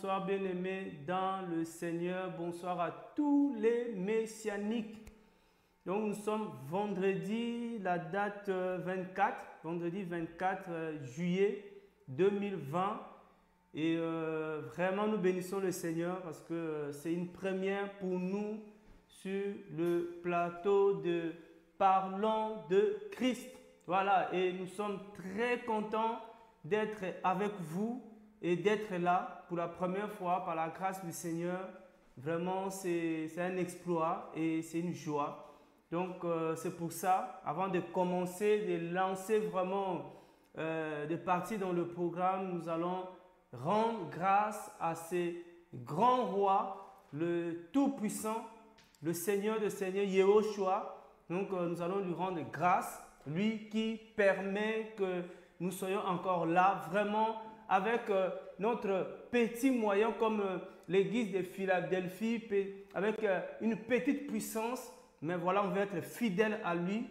bonsoir bien-aimés dans le Seigneur, bonsoir à tous les messianiques. Donc nous sommes vendredi, la date 24, vendredi 24 juillet 2020 et vraiment nous bénissons le Seigneur parce que c'est une première pour nous sur le plateau de Parlons de Christ. Voilà, et nous sommes très contents d'être avec vous et d'être là pour la première fois par la grâce du Seigneur. Vraiment, c'est un exploit et c'est une joie. Donc, c'est pour ça, avant de commencer, de lancer vraiment, de partir dans le programme, nous allons rendre grâce à ce grand roi, le Tout-Puissant, le Seigneur de Seigneurs, Yehoshua. Donc, nous allons lui rendre grâce, lui qui permet que nous soyons encore là, vraiment avec notre petit moyen comme l'église de Philadelphie, avec une petite puissance, mais voilà, on veut être fidèle à lui.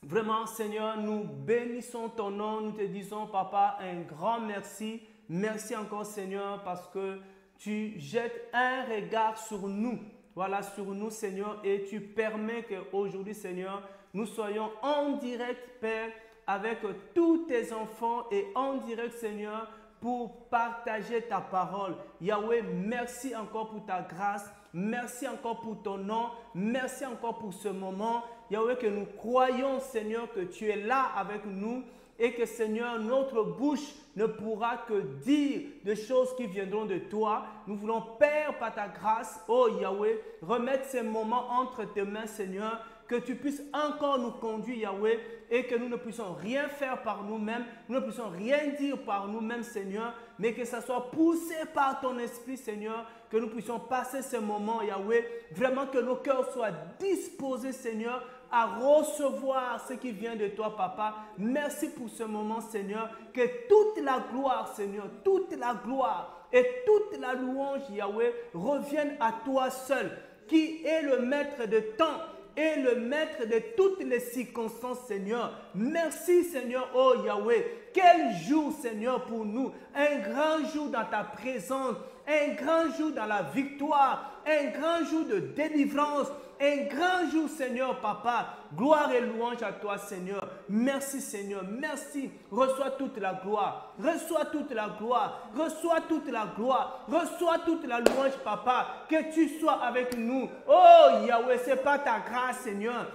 Vraiment, Seigneur, nous bénissons ton nom, nous te disons, Papa, un grand merci. Merci encore, Seigneur, parce que tu jettes un regard sur nous. Voilà, sur nous, Seigneur, et tu permets qu'aujourd'hui, Seigneur, nous soyons en direct, Père, avec tous tes enfants et en direct, Seigneur, pour partager ta parole. Yahweh, merci encore pour ta grâce. Merci encore pour ton nom. Merci encore pour ce moment. Yahweh, que nous croyons, Seigneur, que tu es là avec nous et que, Seigneur, notre bouche ne pourra que dire des choses qui viendront de toi. Nous voulons, Père, par ta grâce, oh Yahweh, remettre ces moments entre tes mains, Seigneur, que tu puisses encore nous conduire, Yahweh, et que nous ne puissions rien faire par nous-mêmes, nous ne puissions rien dire par nous-mêmes, Seigneur, mais que ça soit poussé par ton esprit, Seigneur, que nous puissions passer ces moments, Yahweh, vraiment que nos cœurs soient disposés, Seigneur, à recevoir ce qui vient de toi, Papa. Merci pour ce moment, Seigneur, que toute la gloire, Seigneur, toute la gloire et toute la louange, Yahweh, reviennent à toi seul, qui est le maître de temps et le maître de toutes les circonstances, Seigneur. Merci, Seigneur, oh Yahweh. Quel jour, Seigneur, pour nous. Un grand jour dans ta présence, un grand jour dans la victoire, un grand jour de délivrance, un grand jour, Seigneur, Papa. Gloire et louange à toi, Seigneur. Merci, Seigneur. Merci. Reçois toute la gloire. Reçois toute la gloire. Reçois toute la gloire. Reçois toute la louange, Papa. Que tu sois avec nous. Oh, Yahweh, ce n'est pas ta grâce, Seigneur.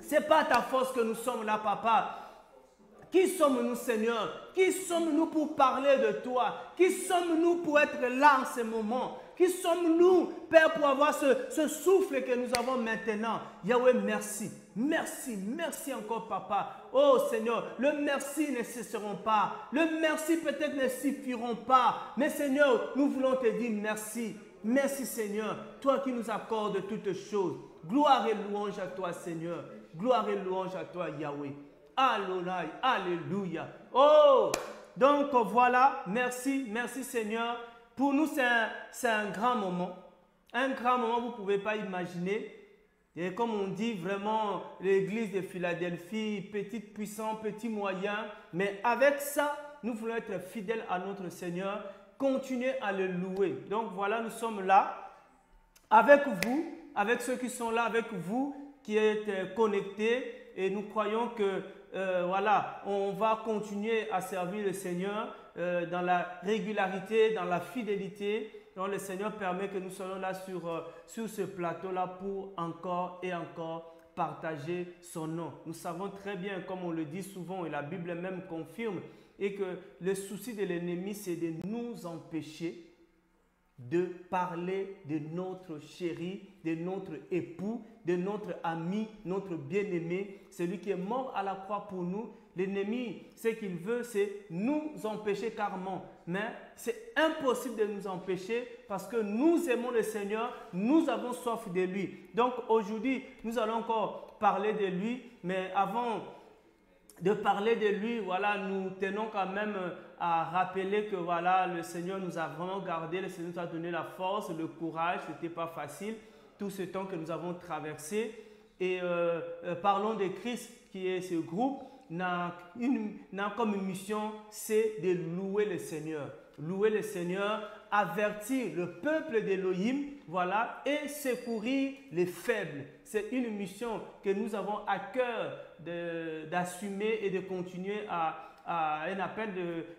Ce n'est pas ta force que nous sommes là, Papa. Qui sommes-nous, Seigneur? Qui sommes-nous pour parler de toi? Qui sommes-nous pour être là en ce moment? Qui sommes-nous, Père, pour avoir ce souffle que nous avons maintenant? Yahweh, merci. Merci, merci encore, Papa. Oh Seigneur, le merci ne cesseront pas. Le merci peut-être ne suffiront pas. Mais Seigneur, nous voulons te dire merci. Merci, Seigneur, toi qui nous accordes toutes choses. Gloire et louange à toi, Seigneur. Gloire et louange à toi, Yahweh. Adonai, alléluia. Oh, donc voilà, merci, merci Seigneur. Pour nous, c'est un grand moment. Un grand moment, vous ne pouvez pas imaginer. Et comme on dit vraiment, l'église de Philadelphie, petite puissance, petit moyen. Mais avec ça, nous voulons être fidèles à notre Seigneur. Continuer à le louer. Donc voilà, nous sommes là avec vous, avec ceux qui sont là, avec vous qui êtes connectés. Et nous croyons que voilà, on va continuer à servir le Seigneur dans la régularité, dans la fidélité. Donc le Seigneur permet que nous soyons là sur ce plateau-là pour encore et encore partager son nom. Nous savons très bien, comme on le dit souvent, et la Bible même confirme, et que le souci de l'ennemi, c'est de nous empêcher de parler de notre chéri, de notre époux, de notre ami, notre bien-aimé, celui qui est mort à la croix pour nous. L'ennemi, ce qu'il veut, c'est nous empêcher carrément. Mais c'est impossible de nous empêcher parce que nous aimons le Seigneur, nous avons soif de lui. Donc aujourd'hui, nous allons encore parler de lui, mais avant de parler de lui, voilà, nous tenons quand même à rappeler que voilà, le Seigneur nous a vraiment gardé, le Seigneur nous a donné la force, le courage, ce n'était pas facile, tout ce temps que nous avons traversé. Et Parlons de Christ, qui est ce groupe, n'a comme mission, c'est de louer le Seigneur. Louer le Seigneur avertir le peuple d'Élohim, voilà, et secourir les faibles. C'est une mission que nous avons à cœur d'assumer et de continuer à un appel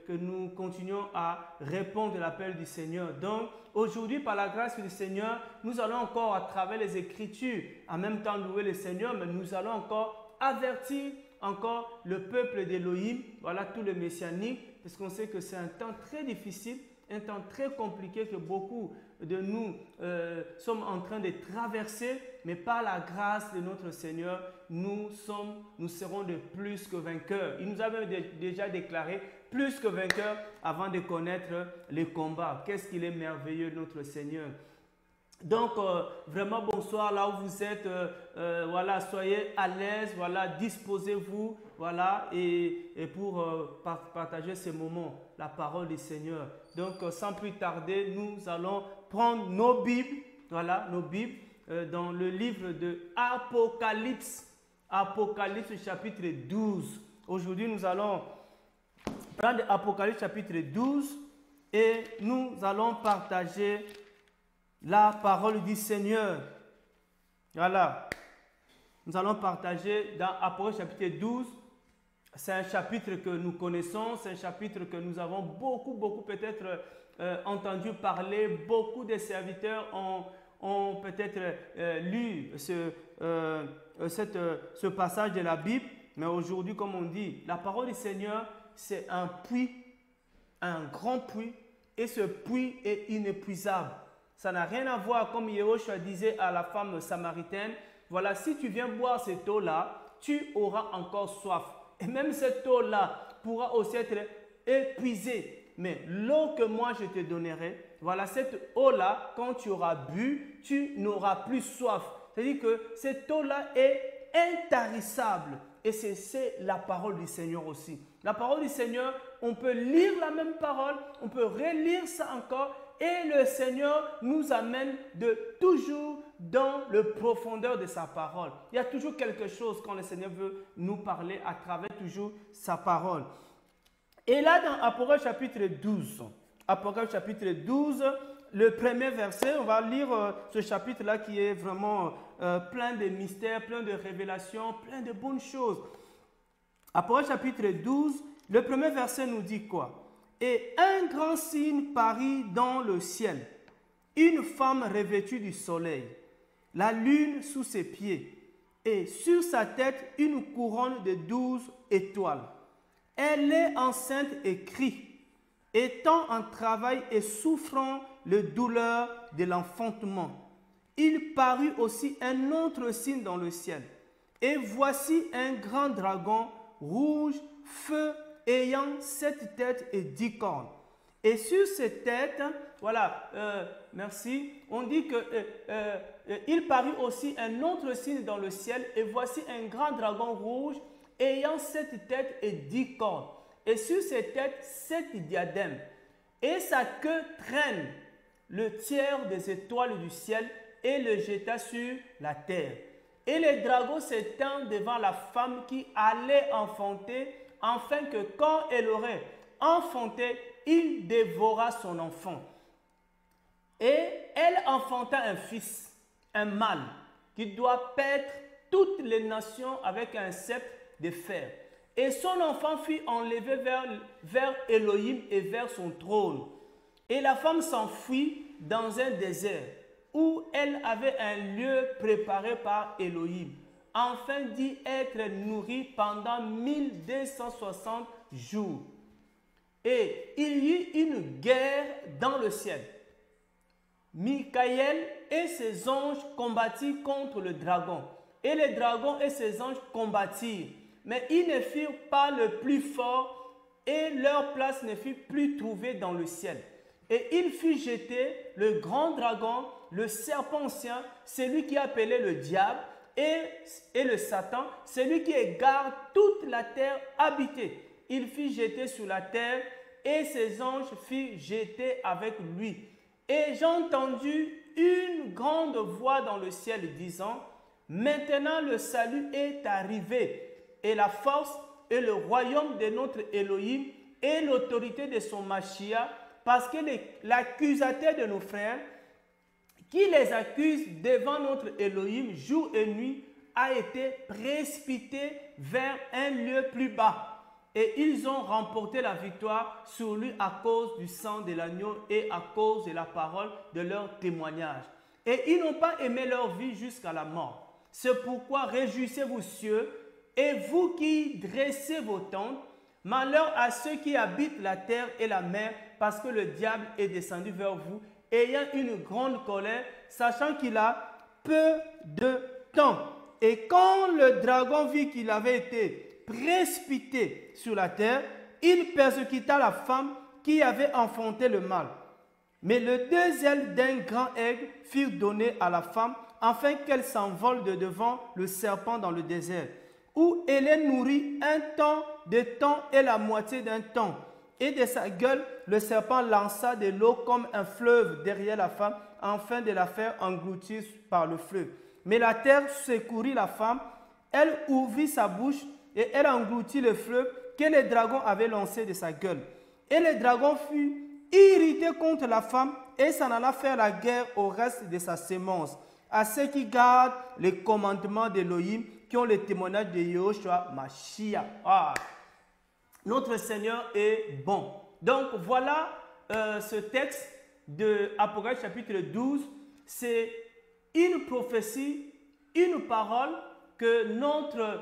que nous continuons à répondre à l'appel du Seigneur. Donc, aujourd'hui, par la grâce du Seigneur, nous allons encore, à travers les Écritures, en même temps louer le Seigneur, mais nous allons encore avertir encore le peuple d'Élohim, voilà, tout le messianique, parce qu'on sait que c'est un temps très difficile, un temps très compliqué que beaucoup de nous sommes en train de traverser, mais par la grâce de notre Seigneur, nous serons de plus que vainqueurs. Il nous avait déjà déclaré plus que vainqueurs avant de connaître les combats. Qu'est-ce qu'il est merveilleux, notre Seigneur. Donc, vraiment, bonsoir là où vous êtes. Voilà, soyez à l'aise, voilà, disposez-vous, voilà, et pour partager ces moments, la parole du Seigneur. Donc, sans plus tarder, nous allons prendre nos Bibles, voilà, nos Bibles, dans le livre de Apocalypse, Apocalypse chapitre 12. Aujourd'hui, nous allons prendre Apocalypse chapitre 12 et nous allons partager la parole du Seigneur. Voilà. Nous allons partager dans Apocalypse chapitre 12. C'est un chapitre que nous connaissons, c'est un chapitre que nous avons beaucoup peut-être entendu parler. Beaucoup de serviteurs ont peut-être lu ce passage de la Bible. Mais aujourd'hui, comme on dit, la parole du Seigneur, c'est un puits, un grand puits, et ce puits est inépuisable. Ça n'a rien à voir, comme Yahushua disait à la femme samaritaine, voilà, si tu viens boire cette eau-là, tu auras encore soif. Et même cette eau-là pourra aussi être épuisée. Mais l'eau que moi je te donnerai, voilà, cette eau-là, quand tu auras bu, tu n'auras plus soif. C'est-à-dire que cette eau-là est intarissable. Et c'est la parole du Seigneur aussi. La parole du Seigneur, on peut lire la même parole, on peut relire ça encore, et le Seigneur nous amène toujours dans le profondeur de sa parole. Il y a toujours quelque chose quand le Seigneur veut nous parler à travers toujours sa parole. Et là, dans Apocalypse chapitre 12, Apocalypse chapitre 12, le premier verset, on va lire ce chapitre-là qui est vraiment plein de mystères, plein de révélations, plein de bonnes choses. Apocalypse chapitre 12, le premier verset nous dit quoi? Et un grand signe parut dans le ciel, une femme revêtue du soleil, la lune sous ses pieds, et sur sa tête une couronne de 12 étoiles. Elle est enceinte et crie, étant en travail et souffrant de douleur de l'enfantement. Il parut aussi un autre signe dans le ciel. Et voici un grand dragon rouge, feu, ayant 7 têtes et 10 cornes. Et sur ces têtes, voilà, merci, on dit qu'il parut aussi un autre signe dans le ciel. Et voici un grand dragon rouge, ayant 7 têtes et 10 cornes. Et sur ses têtes, 7 diadèmes. Et sa queue traîne le tiers des étoiles du ciel et le jeta sur la terre. Et le dragon s'étend devant la femme qui allait enfanter, afin que quand elle aurait enfanté, il dévora son enfant. Et elle enfanta un fils, un mâle, qui doit paître toutes les nations avec un sceptre de fer. Et son enfant fut enlevé vers Elohim et vers son trône. Et la femme s'enfuit dans un désert où elle avait un lieu préparé par Elohim, afin d'y être nourrie pendant 1260 jours. Et il y eut une guerre dans le ciel. Michael et ses anges combattirent contre le dragon. Et le dragon et ses anges combattirent. Mais ils ne furent pas le plus fort et leur place ne fut plus trouvée dans le ciel. Et il fut jeté, le grand dragon, le serpent ancien, celui qui est appelé le diable et le Satan, celui qui égare toute la terre habitée. Il fut jeté sur la terre et ses anges furent jetés avec lui. Et j'ai entendu une grande voix dans le ciel disant, « Maintenant le salut est arrivé, et la force et le royaume de notre Elohim et l'autorité de son Mashiach, parce que l'accusateur de nos frères, qui les accuse devant notre Elohim jour et nuit, a été précipité vers un lieu plus bas. Et ils ont remporté la victoire sur lui à cause du sang de l'agneau et à cause de la parole de leur témoignage. Et ils n'ont pas aimé leur vie jusqu'à la mort. C'est pourquoi réjouissez-vous cieux, et vous qui dressez vos tentes, malheur à ceux qui habitent la terre et la mer, parce que le diable est descendu vers vous, ayant une grande colère, sachant qu'il a peu de temps. Et quand le dragon vit qu'il avait été précipité sur la terre, il persécuta la femme qui avait enfanté le mal. Mais les deux ailes d'un grand aigle furent données à la femme, afin qu'elle s'envole de devant le serpent dans le désert, où elle est nourrie un temps de temps et la moitié d'un temps. Et de sa gueule, le serpent lança de l'eau comme un fleuve derrière la femme, afin de la faire engloutir par le fleuve. Mais la terre secourit la femme, elle ouvrit sa bouche et elle engloutit le fleuve que le dragon avait lancé de sa gueule. Et le dragon fut irrité contre la femme et s'en alla faire la guerre au reste de sa sémence, à ceux qui gardent les commandements d'Élohim, qui ont le témoignage de Yahushua Mashiach. Ah. Notre Seigneur est bon. Donc voilà ce texte de Apocalypse chapitre 12. C'est une prophétie, une parole que notre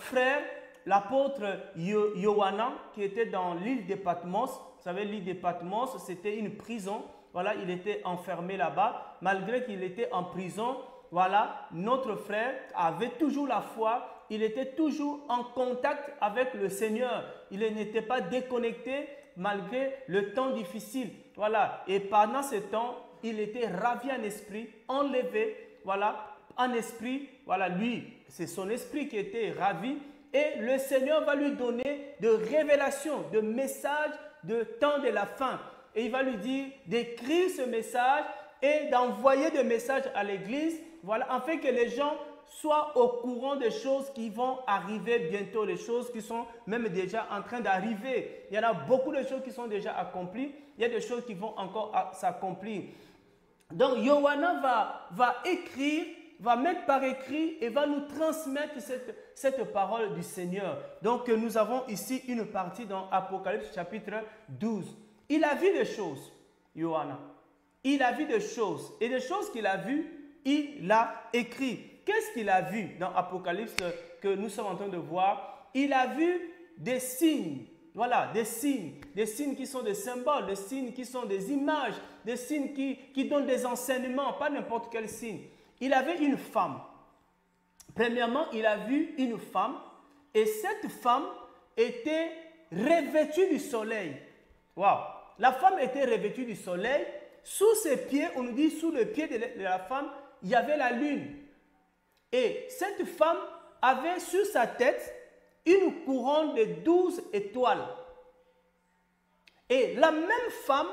frère, l'apôtre Yohanan, qui était dans l'île de Patmos, vous savez, l'île de Patmos, c'était une prison. Voilà, il était enfermé là-bas. Malgré qu'il était en prison, voilà, notre frère avait toujours la foi. Il était toujours en contact avec le Seigneur. Il n'était pas déconnecté malgré le temps difficile. Voilà, et pendant ce temps, il était ravi en esprit, enlevé, voilà, en esprit. Voilà, lui, c'est son esprit qui était ravi. Et le Seigneur va lui donner de révélations, de messages de temps de la fin. Et il va lui dire d'écrire ce message et d'envoyer des messages à l'église, voilà, afin que les gens soient au courant des choses qui vont arriver bientôt, les choses qui sont même déjà en train d'arriver. Il y en a beaucoup de choses qui sont déjà accomplies, il y a des choses qui vont encore s'accomplir. Donc, Yohanan va écrire, va mettre par écrit et va nous transmettre cette parole du Seigneur. Donc, nous avons ici une partie dans Apocalypse chapitre 12. Il a vu des choses, Yohanan. Il a vu des choses. Et des choses qu'il a vues, il a écrit. Qu'est-ce qu'il a vu dans Apocalypse que nous sommes en train de voir? Il a vu des signes. Voilà, des signes qui sont des symboles, des signes qui sont des images, des signes qui donnent des enseignements, pas n'importe quel signe. Il avait une femme. Premièrement, il a vu une femme et cette femme était revêtue du soleil. Waouh! La femme était revêtue du soleil. Sous ses pieds, on nous dit sous le pied de la femme, il y avait la lune. Et cette femme avait sur sa tête une couronne de 12 étoiles. Et la même femme,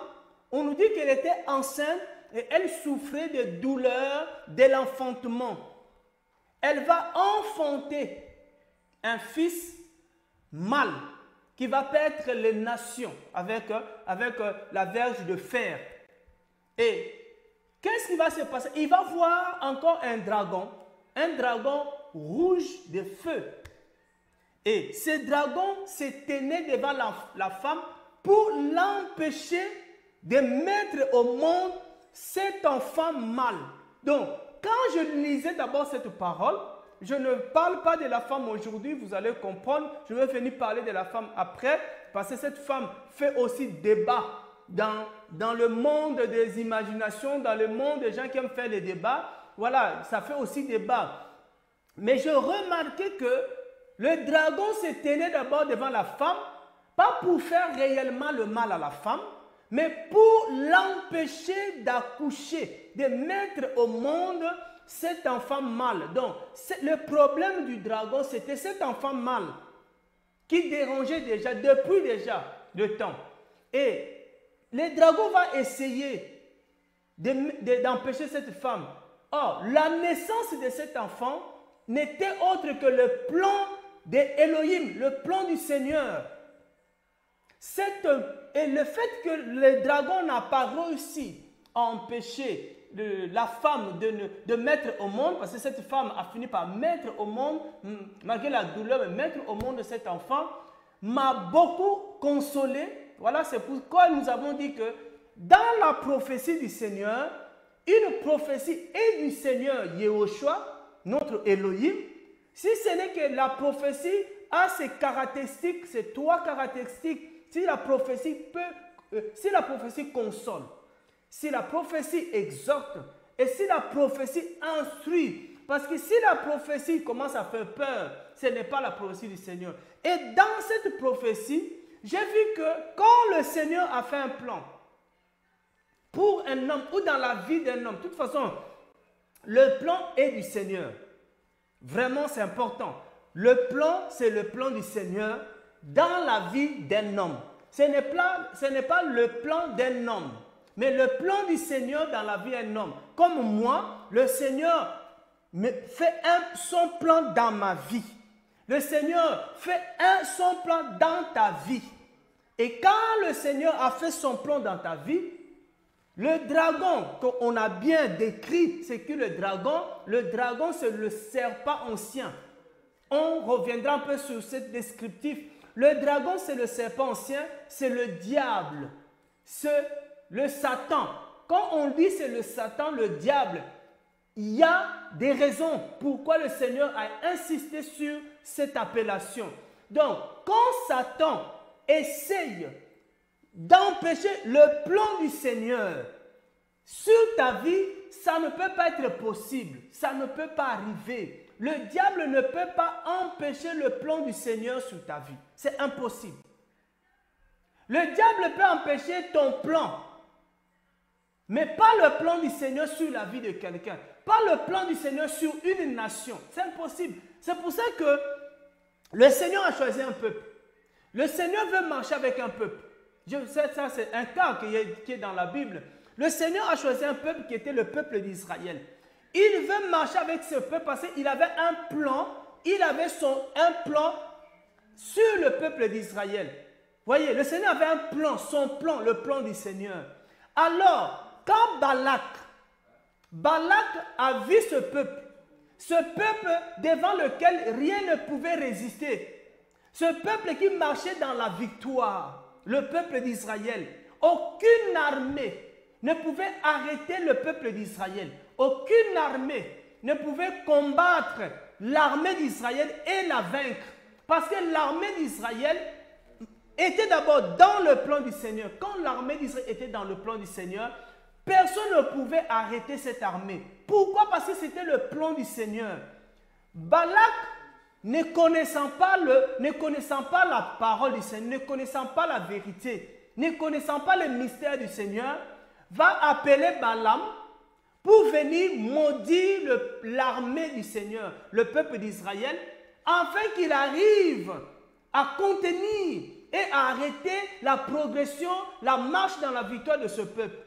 on nous dit qu'elle était enceinte et elle souffrait de douleurs de l'enfantement. Elle va enfanter un fils mâle qui va paître les nations avec la verge de fer. Et qu'est-ce qui va se passer? Il va voir encore un dragon rouge de feu. Et ce dragon se tenait devant la femme pour l'empêcher de mettre au monde cet enfant mâle. Donc, quand je lisais d'abord cette parole, je ne parle pas de la femme aujourd'hui, vous allez comprendre. Je vais venir parler de la femme après, parce que cette femme fait aussi débat dans le monde des imaginations, dans le monde des gens qui aiment faire les débats. Voilà, ça fait aussi débat. Mais je remarquais que le dragon se tenait d'abord devant la femme, pas pour faire réellement le mal à la femme, mais pour l'empêcher d'accoucher, de mettre au monde cet enfant mâle. Donc, le problème du dragon, c'était cet enfant mâle qui dérangeait déjà, depuis déjà le temps. Et le dragon va essayer d'empêcher cette femme. Or, la naissance de cet enfant n'était autre que le plan d'Élohim, le plan du Seigneur. Et le fait que le dragon n'a pas réussi à empêcher la femme de mettre au monde, parce que cette femme a fini par mettre au monde, malgré la douleur, mais mettre au monde cet enfant, m'a beaucoup consolé. Voilà, c'est pourquoi nous avons dit que dans la prophétie du Seigneur, une prophétie est du Seigneur Yehoshua, notre Elohim, si ce n'est que la prophétie a ses caractéristiques, ces trois caractéristiques, si la prophétie console, si la prophétie exhorte et si la prophétie instruit. Parce que si la prophétie commence à faire peur, ce n'est pas la prophétie du Seigneur. Et dans cette prophétie, j'ai vu que quand le Seigneur a fait un plan pour un homme ou dans la vie d'un homme, de toute façon, le plan est du Seigneur. Vraiment, c'est important. Le plan, c'est le plan du Seigneur dans la vie d'un homme. Ce n'est pas le plan d'un homme, mais le plan du Seigneur dans la vie d'un homme. Comme moi, le Seigneur fait son plan dans ma vie. Le Seigneur fait son plan dans ta vie. Et quand le Seigneur a fait son plan dans ta vie, le dragon qu'on a bien décrit, c'est que le dragon c'est le serpent ancien. On reviendra un peu sur ce descriptif. Le dragon c'est le serpent ancien, c'est le diable, c'est le Satan. Quand on dit c'est le Satan, le diable, il y a des raisons pourquoi le Seigneur a insisté sur cette appellation. Donc, quand Satan essaye d'empêcher le plan du Seigneur sur ta vie, ça ne peut pas être possible, ça ne peut pas arriver. Le diable ne peut pas empêcher le plan du Seigneur sur ta vie, c'est impossible. Le diable peut empêcher ton plan, mais pas le plan du Seigneur sur la vie de quelqu'un, pas le plan du Seigneur sur une nation, c'est impossible. C'est pour ça que le Seigneur a choisi un peuple. Le Seigneur veut marcher avec un peuple. Je sais, ça c'est un cas qui est dans la Bible. Le Seigneur a choisi un peuple qui était le peuple d'Israël. Il veut marcher avec ce peuple parce qu'il avait un plan. Il avait un plan sur le peuple d'Israël. Voyez, le Seigneur avait un plan, son plan, le plan du Seigneur. Alors, quand Balak a vu ce peuple devant lequel rien ne pouvait résister, ce peuple qui marchait dans la victoire, le peuple d'Israël, aucune armée ne pouvait arrêter le peuple d'Israël. Aucune armée ne pouvait combattre l'armée d'Israël et la vaincre. Parce que l'armée d'Israël était d'abord dans le plan du Seigneur. Quand l'armée d'Israël était dans le plan du Seigneur, personne ne pouvait arrêter cette armée. Pourquoi? Parce que c'était le plan du Seigneur. Balak, ne connaissant pas la parole du Seigneur, ne connaissant pas la vérité, ne connaissant pas le mystère du Seigneur, va appeler Balaam pour venir maudire l'armée du Seigneur, le peuple d'Israël, afin qu'il arrive à contenir et à arrêter la progression, la marche dans la victoire de ce peuple.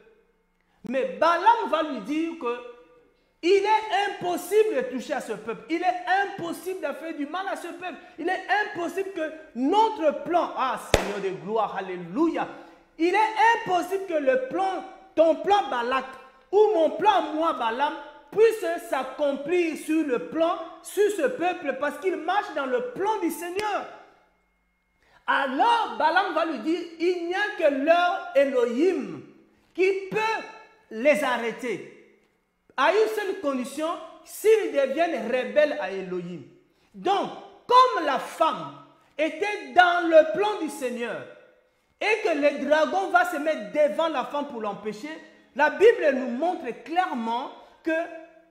Mais Balaam va lui dire qu'il est impossible de toucher à ce peuple. Il est impossible de faire du mal à ce peuple. Il est impossible que notre plan, Seigneur de gloire, alléluia, il est impossible que ton plan Balak ou mon plan moi Balaam puisse s'accomplir sur le plan, sur ce peuple parce qu'il marche dans le plan du Seigneur. Alors Balaam va lui dire, il n'y a que leur Elohim qui peut les arrêter. À une seule condition, s'ils deviennent rebelles à Elohim. Donc, comme la femme était dans le plan du Seigneur et que le dragon va se mettre devant la femme pour l'empêcher, la Bible nous montre clairement que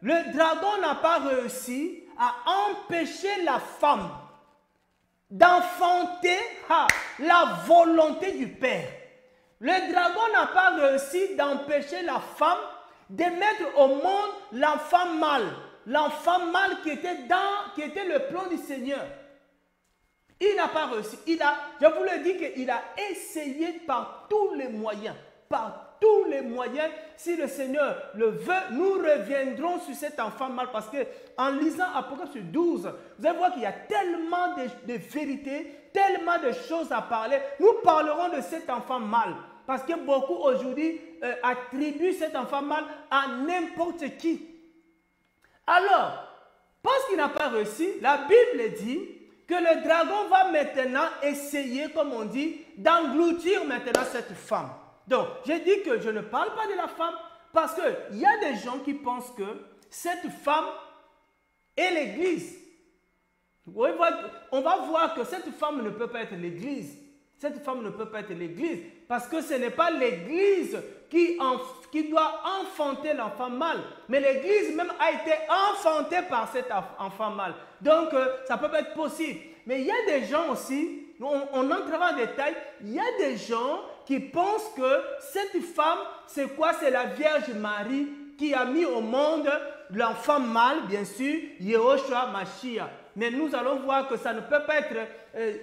le dragon n'a pas réussi à empêcher la femme d'enfanter la volonté du Père. Le dragon n'a pas réussi d'empêcher la femme de mettre au monde l'enfant mâle qui était le plan du Seigneur. Il n'a pas réussi. Je vous le dis qu'il a essayé par tous les moyens, par tous les moyens. Si le Seigneur le veut, nous reviendrons sur cet enfant mâle parce que en lisant Apocalypse 12, vous allez voir qu'il y a tellement de vérités, tellement de choses à parler. Nous parlerons de cet enfant mâle parce que beaucoup aujourd'hui attribuent cet enfant mâle à n'importe qui. Alors, parce qu'il n'a pas réussi, la Bible dit que le dragon va maintenant essayer, comme on dit, d'engloutir maintenant cette femme. Donc, j'ai dit que je ne parle pas de la femme parce qu'il y a des gens qui pensent que cette femme est l'Église. On va voir que cette femme ne peut pas être l'Église. Cette femme ne peut pas être l'Église parce que ce n'est pas l'Église qui doit enfanter l'enfant mâle. Mais l'Église même a été enfantée par cet enfant mâle. Donc, ça ne peut pas être possible. Mais il y a des gens aussi, on entrera en détail, il y a des gens qui pensent que cette femme, c'est quoi? C'est la Vierge Marie qui a mis au monde l'enfant mâle, bien sûr, Yehoshua Mashiach. Mais nous allons voir que ça ne peut pas être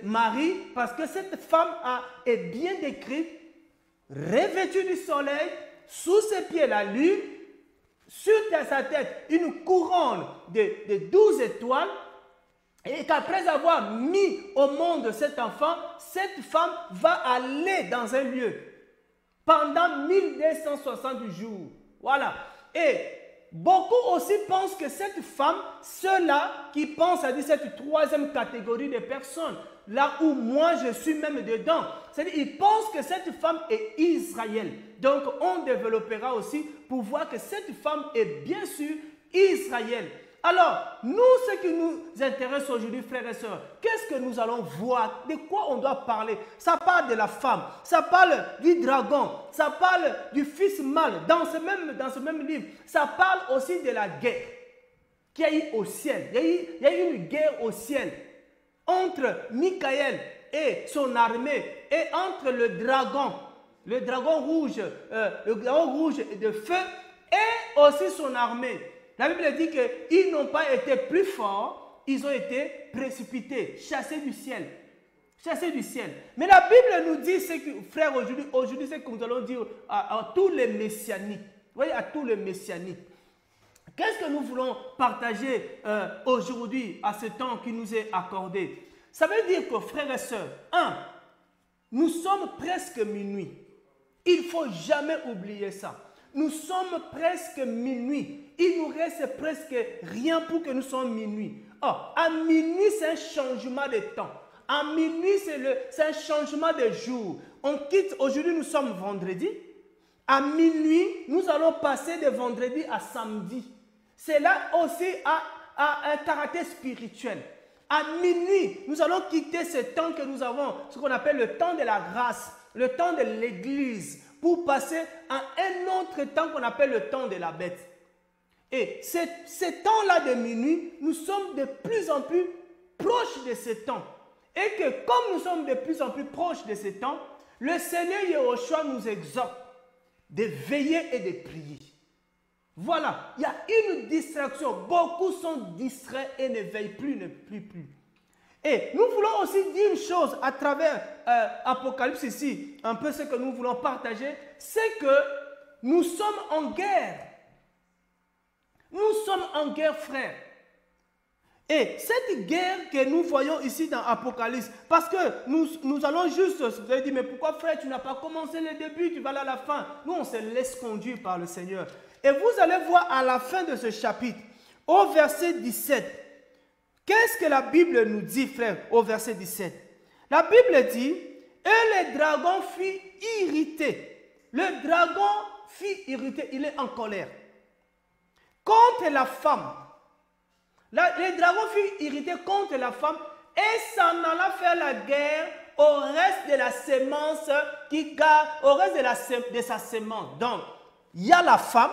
Marie parce que cette femme est bien décrite, revêtue du soleil, sous ses pieds la lune, sur sa tête une couronne de 12 étoiles. Et qu'après avoir mis au monde cet enfant, cette femme va aller dans un lieu pendant 1260 jours. Voilà. Et beaucoup aussi pensent que cette femme, ceux-là qui pensent à dire cette troisième catégorie de personnes, là où moi je suis même dedans, c'est-à-dire ils pensent que cette femme est Israël. Donc on développera aussi pour voir que cette femme est bien sûr Israël. Alors, nous, ce qui nous intéresse aujourd'hui, frères et sœurs, qu'est-ce que nous allons voir? De quoi on doit parler? Ça parle de la femme, ça parle du dragon, ça parle du fils mâle. Dans ce même livre, ça parle aussi de la guerre qu'il y a eu au ciel. Il y a eu une guerre au ciel entre Michael et son armée et entre le dragon rouge de feu et aussi son armée. La Bible dit qu'ils n'ont pas été plus forts, ils ont été précipités, chassés du ciel. Chassés du ciel. Mais la Bible nous dit, frères, aujourd'hui, c'est que nous allons dire à tous les messianiques. Vous voyez, à tous les messianiques. Qu'est-ce que nous voulons partager aujourd'hui à ce temps qui nous est accordé? Ça veut dire que, frères et sœurs, nous sommes presque minuit. Il ne faut jamais oublier ça. Nous sommes presque minuit. Il nous reste presque rien pour que nous soyons minuit. Or, à minuit, c'est un changement de temps. À minuit, c'est un changement de jour. On quitte, aujourd'hui, nous sommes vendredi. À minuit, nous allons passer de vendredi à samedi. Cela aussi a un caractère spirituel. À minuit, nous allons quitter ce temps que nous avons, ce qu'on appelle le temps de la grâce, le temps de l'église, pour passer à un autre temps qu'on appelle le temps de la bête. Et ce temps-là de minuit, nous sommes de plus en plus proches de ce temps. Et que comme nous sommes de plus en plus proches de ce temps, le Seigneur Yehoshua nous exhorte de veiller et de prier. Voilà, il y a une distraction. Beaucoup sont distraits et ne veillent plus, ne prient plus. Et nous voulons aussi dire une chose à travers Apocalypse ici, un peu ce que nous voulons partager, c'est que nous sommes en guerre. Nous sommes en guerre, frères. Et cette guerre que nous voyons ici dans Apocalypse, parce que nous allons juste, vous allez dire, mais pourquoi frère, tu n'as pas commencé le début, tu vas aller à la fin. Nous, on se laisse conduire par le Seigneur. Et vous allez voir à la fin de ce chapitre, au verset 17, qu'est-ce que la Bible nous dit, frère, au verset 17? La Bible dit, et le dragon fut irrité. Le dragon fut irrité, il est en colère. Contre la femme. Le dragon fut irrité contre la femme et s'en alla faire la guerre au reste de la sémence qui garde, au reste de sa sémence. Donc, il y a la femme,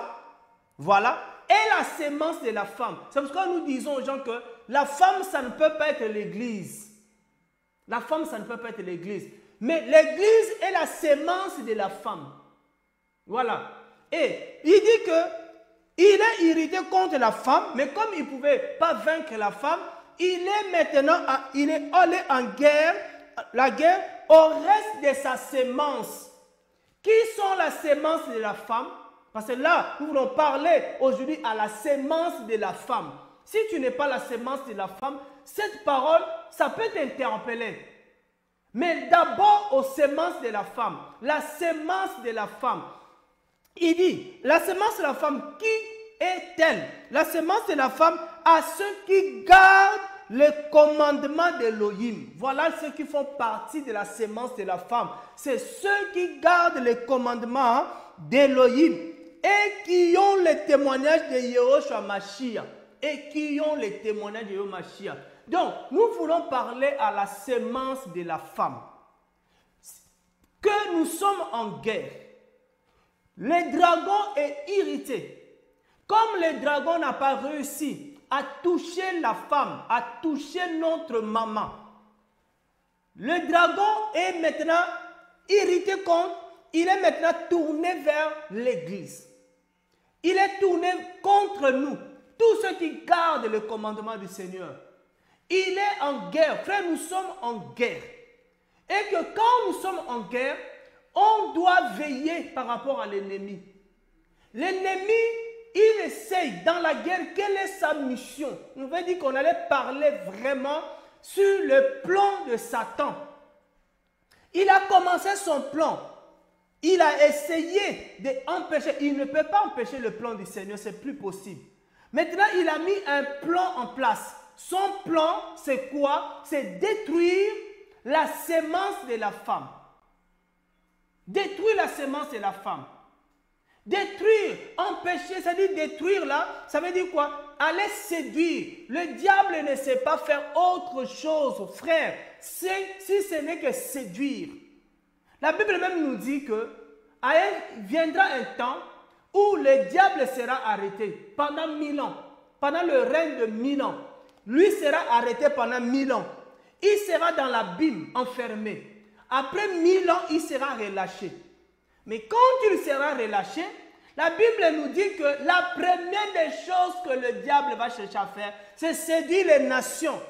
voilà, et la sémence de la femme. C'est pourquoi nous disons aux gens que la femme, ça ne peut pas être l'église. La femme, ça ne peut pas être l'église. Mais l'église est la sémence de la femme. Voilà. Et il dit que il est irrité contre la femme, mais comme il ne pouvait pas vaincre la femme, il est maintenant il est allé en guerre, la guerre au reste de sa sémence Qui sont la sémence de la femme? Parce que là, nous voulons parler aujourd'hui à la sémence de la femme. Si tu n'es pas la sémence de la femme, cette parole, ça peut t'interpeller. Mais d'abord aux sémences de la femme. La sémence de la femme. Il dit, la sémence de la femme, qui est-elle? La sémence de la femme à ceux qui gardent le commandement d'Élohim. Voilà ceux qui font partie de la sémence de la femme. C'est ceux qui gardent le commandement d'Élohim et qui ont le témoignage de Yehoshua Mashiach. Et qui ont le témoignage de Yehoshua Mashiach. Donc, nous voulons parler à la sémence de la femme. Que nous sommes en guerre. Le dragon est irrité. Comme le dragon n'a pas réussi à toucher la femme, à toucher notre maman, le dragon est maintenant irrité contre, il est maintenant tourné vers l'église. Il est tourné contre nous, tous ceux qui gardent le commandement du Seigneur. Il est en guerre. Frère, nous sommes en guerre. Et que quand nous sommes en guerre, on doit veiller par rapport à l'ennemi. L'ennemi, il essaye dans la guerre, quelle est sa mission? On va dire qu'on allait parler vraiment sur le plan de Satan. Il a commencé son plan. Il a essayé d'empêcher. Il ne peut pas empêcher le plan du Seigneur, c'est plus possible. Maintenant, il a mis un plan en place. Son plan, c'est quoi? C'est détruire la sémence de la femme. Détruire la sémence de la femme. Détruire, empêcher, c'est-à-dire détruire là, ça veut dire quoi? Aller séduire. Le diable ne sait pas faire autre chose, frère, si ce n'est que séduire. La Bible même nous dit que viendra un temps où le diable sera arrêté pendant 1000 ans, pendant le règne de 1000 ans. Lui sera arrêté pendant 1000 ans. Il sera dans l'abîme, enfermé. Après 1000 ans, il sera relâché. Mais quand il sera relâché, la Bible nous dit que la première des choses que le diable va chercher à faire, c'est séduire les nations.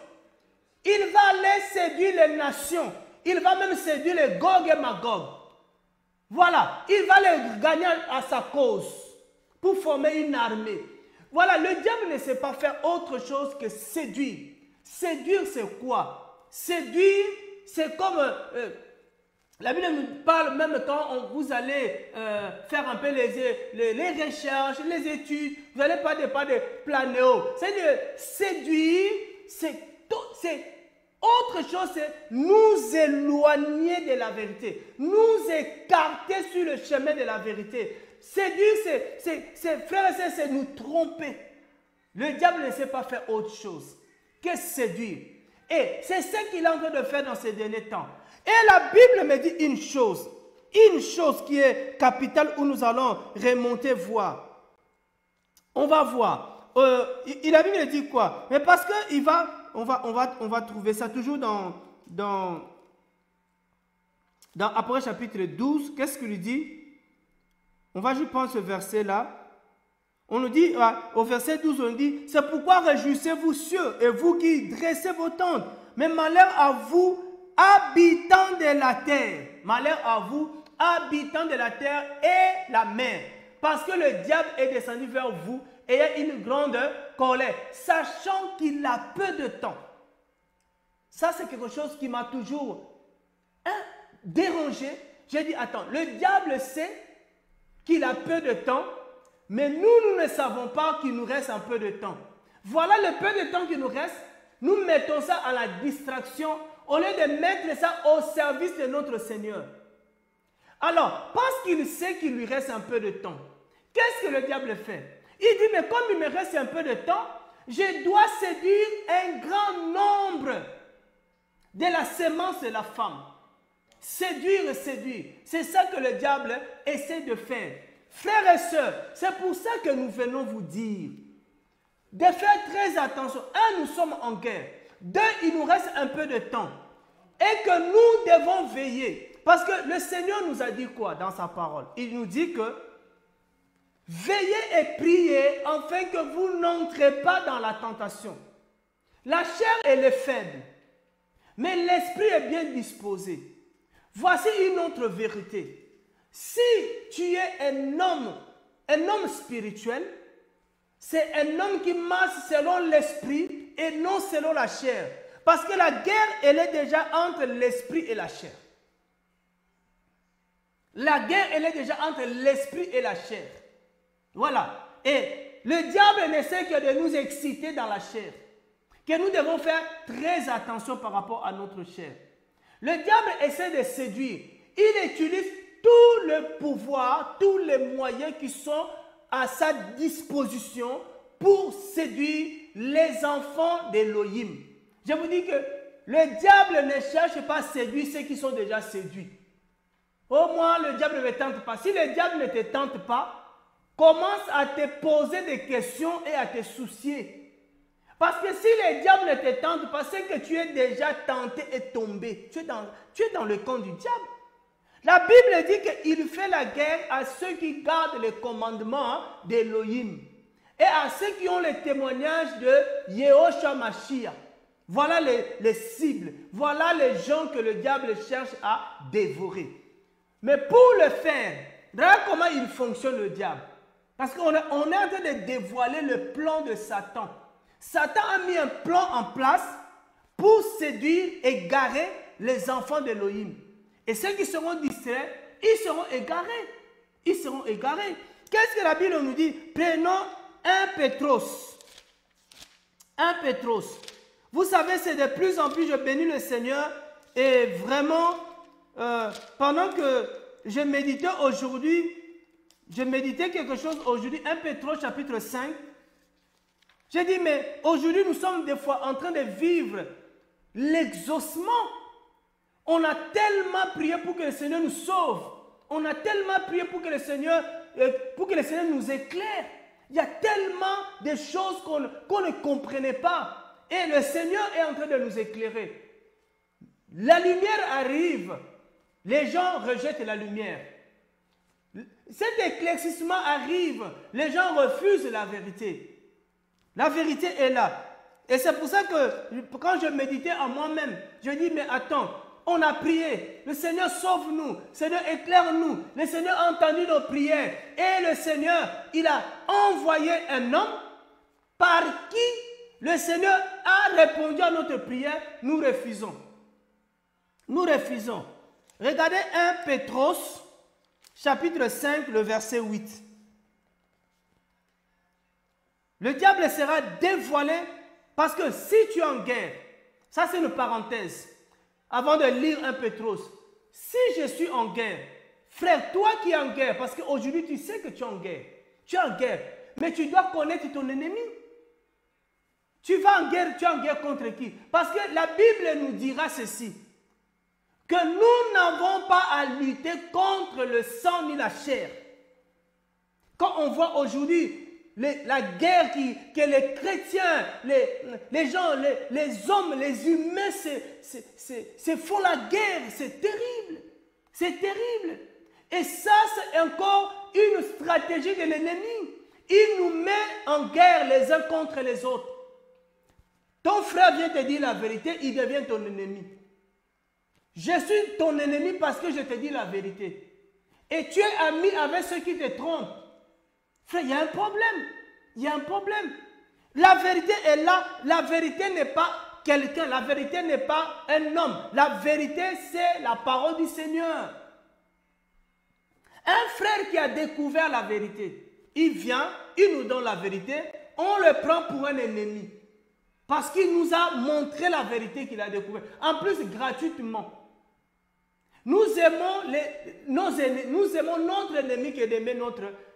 Il va aller séduire les nations. Il va même séduire les Gog et Magog. Voilà, il va les gagner à sa cause pour former une armée. Voilà, le diable ne sait pas faire autre chose que séduire. Séduire, c'est quoi? Séduire, c'est comme... la Bible nous parle même quand vous allez faire un peu les recherches, les études, vous n'allez pas de planéo. C'est-à-dire, séduire, c'est autre chose, c'est nous éloigner de la vérité, nous écarter sur le chemin de la vérité. Séduire, frère et sœur, c'est nous tromper. Le diable ne sait pas faire autre chose que séduire. Et c'est ce qu'il est en train de faire dans ces derniers temps. Et la Bible me dit une chose qui est capitale où nous allons remonter voir. On va voir. La Bible dit quoi? Mais parce que on va trouver ça toujours dans Après chapitre 12. Qu'est-ce qu'il lui dit? On va juste prendre ce verset-là. On nous dit, au verset 12, on nous dit, c'est pourquoi réjouissez-vous cieux et vous qui dressez vos tentes. Mais malheur à vous, habitants de la terre. Malheur à vous, habitants de la terre et la mer. Parce que le diable est descendu vers vous et il y a une grande colère, sachant qu'il a peu de temps. Ça, c'est quelque chose qui m'a toujours dérangé. J'ai dit, attends, le diable sait qu'il a peu de temps, mais nous ne savons pas qu'il nous reste un peu de temps. Voilà le peu de temps qui nous reste. Nous mettons ça à la distraction au lieu de mettre ça au service de notre Seigneur. Alors, parce qu'il sait qu'il lui reste un peu de temps, qu'est-ce que le diable fait? Il dit, mais comme il me reste un peu de temps, je dois séduire un grand nombre de la sémence de la femme. Séduire et séduire. C'est ça que le diable essaie de faire. Frères et sœurs, c'est pour ça que nous venons vous dire de faire très attention. Un, nous sommes en guerre. Deux, il nous reste un peu de temps. Et que nous devons veiller. Parce que le Seigneur nous a dit quoi dans sa parole? Il nous dit que veillez et priez afin que vous n'entrez pas dans la tentation. La chair, elle est faible. Mais l'esprit est bien disposé. Voici une autre vérité. Si tu es un homme spirituel, c'est un homme qui marche selon l'esprit et non selon la chair. Parce que la guerre, elle est déjà entre l'esprit et la chair. La guerre, elle est déjà entre l'esprit et la chair. Voilà. Et le diable n'essaie que de nous exciter dans la chair. Que nous devons faire très attention par rapport à notre chair. Le diable essaie de séduire. Il utilise tout le pouvoir, tous les moyens qui sont à sa disposition pour séduire les enfants d'Élohim. Je vous dis que le diable ne cherche pas à séduire ceux qui sont déjà séduits. Au moins, le diable ne me tente pas. Si le diable ne te tente pas, commence à te poser des questions et à te soucier. Parce que si le diable ne te tente pas, c'est que tu es déjà tenté et tombé. Tu es dans le camp du diable. La Bible dit qu'il fait la guerre à ceux qui gardent les commandements d'Élohim et à ceux qui ont le témoignage de Yehoshua Mashiach. Voilà les cibles. Voilà les gens que le diable cherche à dévorer. Mais pour le faire, regarde comment il fonctionne le diable. Parce qu'on est en train de dévoiler le plan de Satan. Satan a mis un plan en place pour séduire, égarer les enfants d'Élohim. Et ceux qui seront distraits, ils seront égarés. Ils seront égarés. Qu'est-ce que la Bible nous dit? Prenons 1 Pétros. 1 Pétros. Vous savez, c'est de plus en plus, je bénis le Seigneur. Et vraiment, pendant que je méditais aujourd'hui, quelque chose aujourd'hui, 1 Pétros chapitre 5. J'ai dit, mais aujourd'hui, nous sommes des fois en train de vivre l'exaucement. On a tellement prié pour que le Seigneur nous sauve. On a tellement prié pour que le Seigneur nous éclaire. Il y a tellement de choses qu'on ne comprenait pas. Et le Seigneur est en train de nous éclairer. La lumière arrive. Les gens rejettent la lumière. Cet éclaircissement arrive. Les gens refusent la vérité. La vérité est là. Et c'est pour ça que quand je méditais en moi-même, je dis, mais attends, on a prié. Le Seigneur sauve-nous. Le Seigneur éclaire-nous. Le Seigneur a entendu nos prières. Et le Seigneur, il a envoyé un homme par qui le Seigneur a répondu à notre prière. Nous refusons. Nous refusons. Regardez 1 Pétros, chapitre 5, le verset 8. Le diable sera dévoilé parce que si tu es en guerre, ça c'est une parenthèse, avant de lire 1 Pétros, si je suis en guerre, frère, toi qui es en guerre, parce qu'aujourd'hui tu sais que tu es en guerre, mais tu dois connaître ton ennemi. Tu vas en guerre, tu es en guerre contre qui? Parce que la Bible nous dira ceci, que nous n'avons pas à lutter contre le sang ni la chair. Quand on voit aujourd'hui la guerre que les chrétiens, les gens, les hommes, les humains se font la guerre, c'est terrible. C'est terrible. Et ça, c'est encore une stratégie de l'ennemi. Il nous met en guerre les uns contre les autres. Ton frère vient te dire la vérité, il devient ton ennemi. Je suis ton ennemi parce que je te dis la vérité. Et tu es ami avec ceux qui te trompent. Frère, il y a un problème. Il y a un problème. La vérité est là. La vérité n'est pas quelqu'un. La vérité n'est pas un homme. La vérité, c'est la parole du Seigneur. Un frère qui a découvert la vérité, il vient, il nous donne la vérité, on le prend pour un ennemi. Parce qu'il nous a montré la vérité qu'il a découverte. En plus, gratuitement. Nous aimons notre ennemi que d'aimer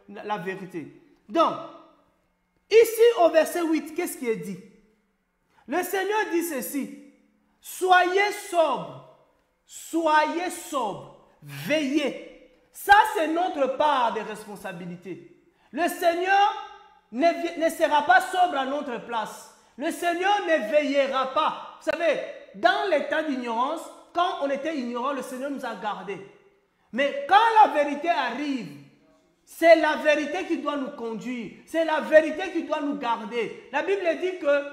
la vérité. Donc, ici au verset 8, qu'est-ce qui est dit? Le Seigneur dit ceci. Soyez sobres, veillez. Ça, c'est notre part de responsabilité. Le Seigneur ne sera pas sobre à notre place. Le Seigneur ne veillera pas. Vous savez, dans l'état d'ignorance, quand on était ignorant, le Seigneur nous a gardés. Mais quand la vérité arrive, c'est la vérité qui doit nous conduire. C'est la vérité qui doit nous garder. La Bible dit que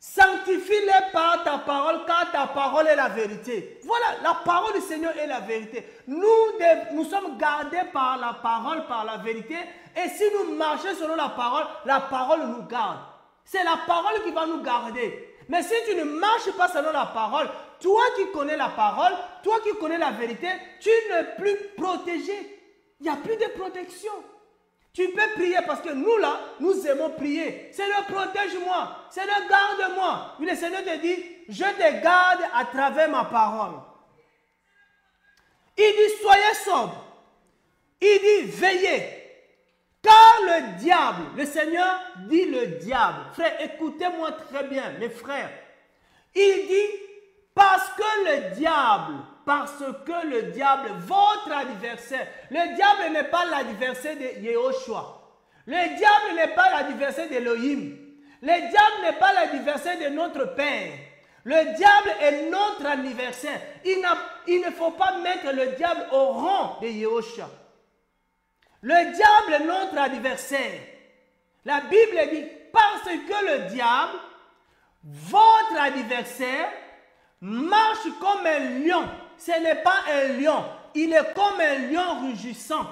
Sanctifie-les par ta parole, car ta parole est la vérité. Voilà, la parole du Seigneur est la vérité. Nous sommes gardés par la parole, par la vérité. Et si nous marchons selon la parole nous garde. C'est la parole qui va nous garder. Mais si tu ne marches pas selon la parole, toi qui connais la parole, toi qui connais la vérité, tu n'es plus protégé. Il n'y a plus de protection. Tu peux prier parce que nous là, nous aimons prier. Seigneur, protège-moi. Seigneur, garde-moi. Le Seigneur te dit, je te garde à travers ma parole. Il dit, soyez sobres. Il dit, veillez. Car le diable, le Seigneur dit le diable. Frère, écoutez-moi très bien, mes frères. Il dit, parce que le diable, votre adversaire, le diable n'est pas l'adversaire de Yehoshua. Le diable n'est pas l'adversaire d'Elohim. Le diable n'est pas l'adversaire de notre Père. Le diable est notre adversaire. Il ne faut pas mettre le diable au rang de Yehoshua. Le diable est notre adversaire. La Bible dit, parce que le diable, votre adversaire, marche comme un lion. Ce n'est pas un lion. Il est comme un lion rugissant.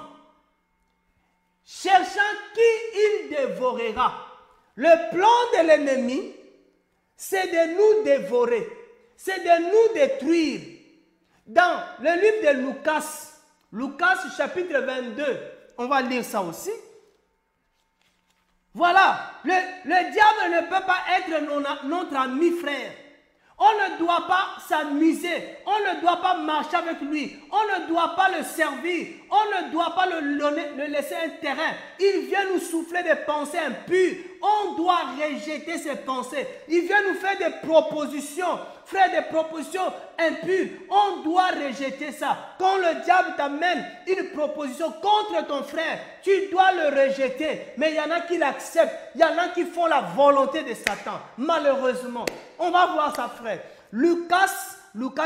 Cherchant qui il dévorera. Le plan de l'ennemi, c'est de nous dévorer. C'est de nous détruire. Dans le livre de Lucas chapitre 22, on va lire ça aussi. Voilà, le diable ne peut pas être notre ami frère. On ne doit pas s'amuser, on ne doit pas marcher avec lui, on ne doit pas le servir, on ne doit pas le laisser un terrain. Il vient nous souffler des pensées impures, on doit rejeter ces pensées. Il vient nous faire des propositions, frère, des propositions impures, on doit rejeter ça. Quand le diable t'amène une proposition contre ton frère, tu dois le rejeter. Mais il y en a qui l'acceptent, il y en a qui font la volonté de Satan, malheureusement. On va voir ça, frère. Lucas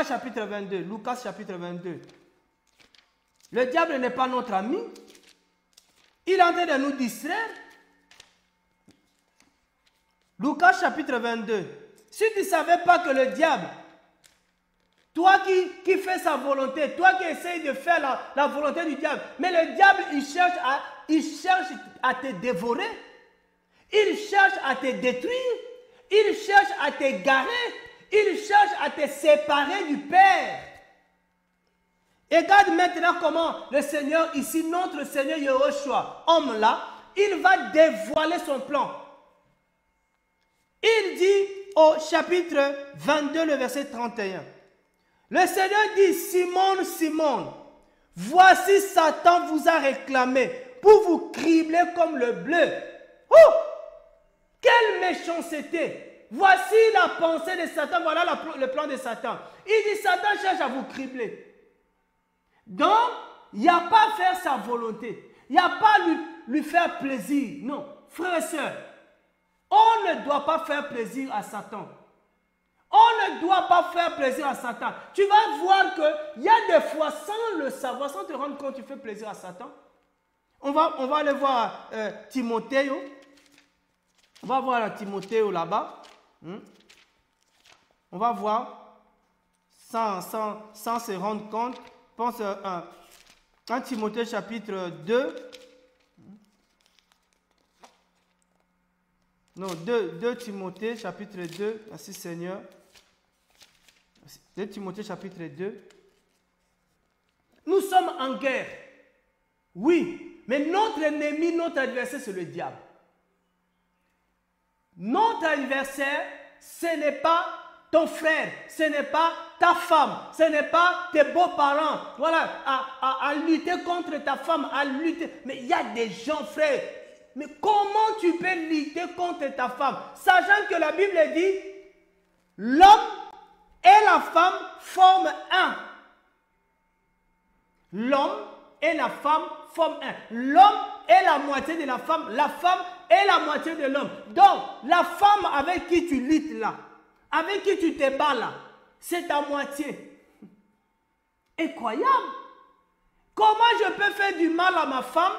chapitre 22. Lucas chapitre 22. Le diable n'est pas notre ami. Il est en train de nous distraire. Lucas chapitre 22. Si tu ne savais pas que le diable, toi qui fais sa volonté, toi qui essayes de faire la volonté du diable, mais le diable, il cherche à te dévorer. Il cherche à te détruire. Il cherche à t'égarer. Il cherche à te séparer du Père. Et regarde maintenant comment le Seigneur, ici, notre Seigneur Yehoshua, homme là, il va dévoiler son plan. Il dit au chapitre 22, le verset 31. Le Seigneur dit, Simone, Simone, voici Satan vous a réclamé pour vous cribler comme le bleu. Oh! Quelle méchanceté! Voici la pensée de Satan, voilà le plan de Satan. Il dit, Satan cherche à vous cribler. Donc, il n'y a pas à faire sa volonté. Il n'y a pas à lui faire plaisir. Non, frères et sœurs, on ne doit pas faire plaisir à Satan. On ne doit pas faire plaisir à Satan. Tu vas voir qu'il y a des fois, sans le savoir, sans te rendre compte, tu fais plaisir à Satan. On va aller voir Timothée. On va voir Timothée là-bas. On va voir sans se rendre compte. Pense à 1 Timothée chapitre 2. Non, 2 Timothée chapitre 2. Merci Seigneur. 2 Timothée chapitre 2. Nous sommes en guerre. Oui, mais notre ennemi, notre adversaire, c'est le diable. Notre adversaire, ce n'est pas ton frère, ce n'est pas ta femme, ce n'est pas tes beaux-parents. Voilà, à lutter contre ta femme, à lutter. Mais il y a des gens, frère. Mais comment tu peux lutter contre ta femme, sachant que la Bible dit, l'homme et la femme forment un. L'homme et la femme forment un. L'homme est la moitié de la femme est la moitié de l'homme. Donc, la femme avec qui tu luttes là, avec qui tu te bats là, c'est ta moitié. Incroyable. Comment je peux faire du mal à ma femme?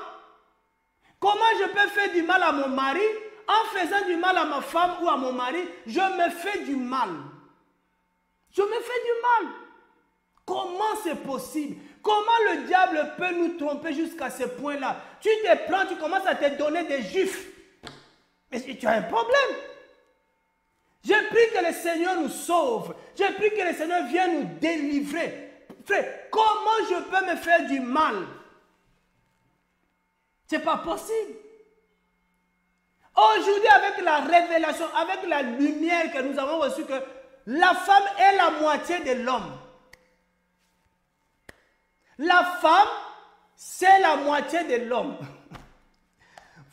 Comment je peux faire du mal à mon mari en faisant du mal à ma femme ou à mon mari, je me fais du mal. Je me fais du mal. Comment c'est possible? Comment le diable peut nous tromper jusqu'à ce point-là? Tu te prends, tu commences à te donner des juifs. Mais tu as un problème. Je prie que le Seigneur nous sauve. Je prie que le Seigneur vienne nous délivrer. Frère, comment je peux me faire du mal? C'est pas possible. Aujourd'hui, avec la révélation, avec la lumière que nous avons reçue, que la femme est la moitié de l'homme. La femme, c'est la moitié de l'homme.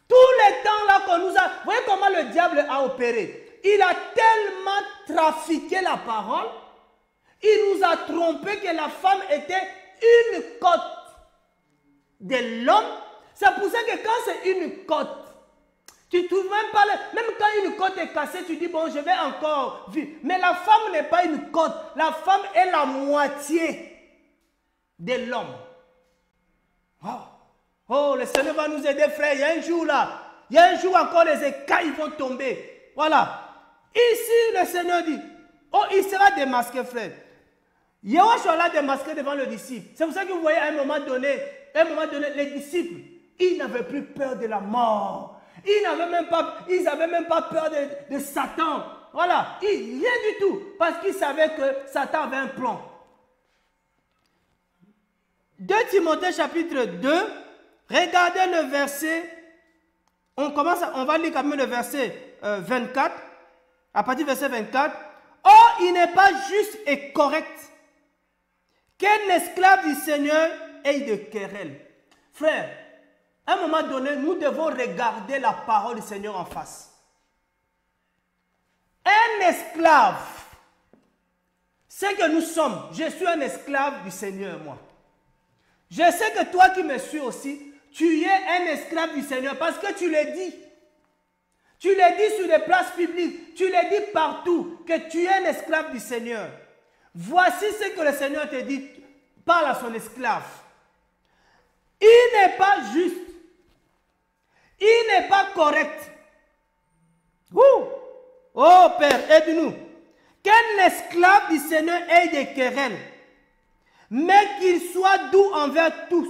Tous les temps là qu'on nous a... Vous voyez comment le diable a opéré? Il a tellement trafiqué la parole, il nous a trompé que la femme était une côte de l'homme. C'est pour ça que quand c'est une côte, tu ne trouves même pas... Même quand une côte est cassée, tu dis, bon, je vais encore vivre. Mais la femme n'est pas une côte. La femme est la moitié de l'homme. Oh. Oh, le Seigneur va nous aider, frère. Il y a un jour là. Il y a un jour encore, les écailles vont tomber. Voilà. Ici, le Seigneur dit, oh, il sera démasqué, frère. Yahushua l'a démasqué devant le disciple. C'est pour ça que vous voyez à un moment donné, les disciples, ils n'avaient plus peur de la mort. Ils n'avaient même pas peur de Satan. Voilà. Rien du tout. Parce qu'ils savaient que Satan avait un plan. 2 Timothée chapitre 2, regardez le verset, on va lire quand même le verset 24, à partir du verset 24. Or, il n'est pas juste et correct qu'un esclave du Seigneur ait de querelle. Frère, à un moment donné, nous devons regarder la parole du Seigneur en face. Un esclave, c'est que nous sommes, je suis un esclave du Seigneur, moi. Je sais que toi qui me suis aussi, tu es un esclave du Seigneur parce que tu l'as dit. Tu l'as dit sur les places publiques, tu l'as dit partout que tu es un esclave du Seigneur. Voici ce que le Seigneur te dit, parle à son esclave. Il n'est pas juste, il n'est pas correct. Oh Père, aide-nous. Qu'un esclave du Seigneur ait des querelles, mais qu'il soit doux envers tous.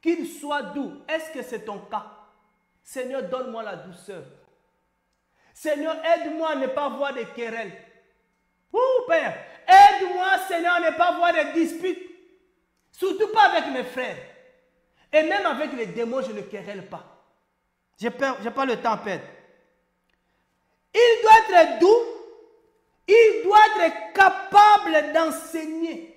Qu'il soit doux. Est-ce que c'est ton cas? Seigneur, donne-moi la douceur. Seigneur, aide-moi à ne pas avoir de querelles. Père, aide-moi, Seigneur, à ne pas avoir de disputes. Surtout pas avec mes frères. Et même avec les démons, je ne querelle pas. J'ai pas le temps, Père. Il doit être doux. Il doit être capable d'enseigner.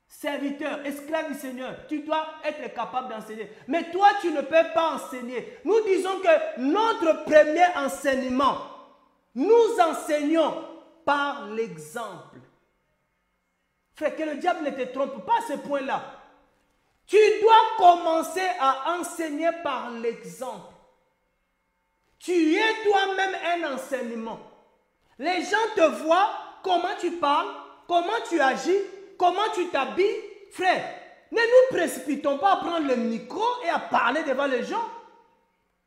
Serviteur, esclave du Seigneur, tu dois être capable d'enseigner. Mais toi, tu ne peux pas enseigner. Nous disons que notre premier enseignement, nous enseignons par l'exemple. Frère, que le diable ne te trompe pas à ce point-là. Tu dois commencer à enseigner par l'exemple. Tu es toi-même un enseignement. Les gens te voient comment tu parles, comment tu agis, comment tu t'habilles. Frère, ne nous précipitons pas à prendre le micro et à parler devant les gens.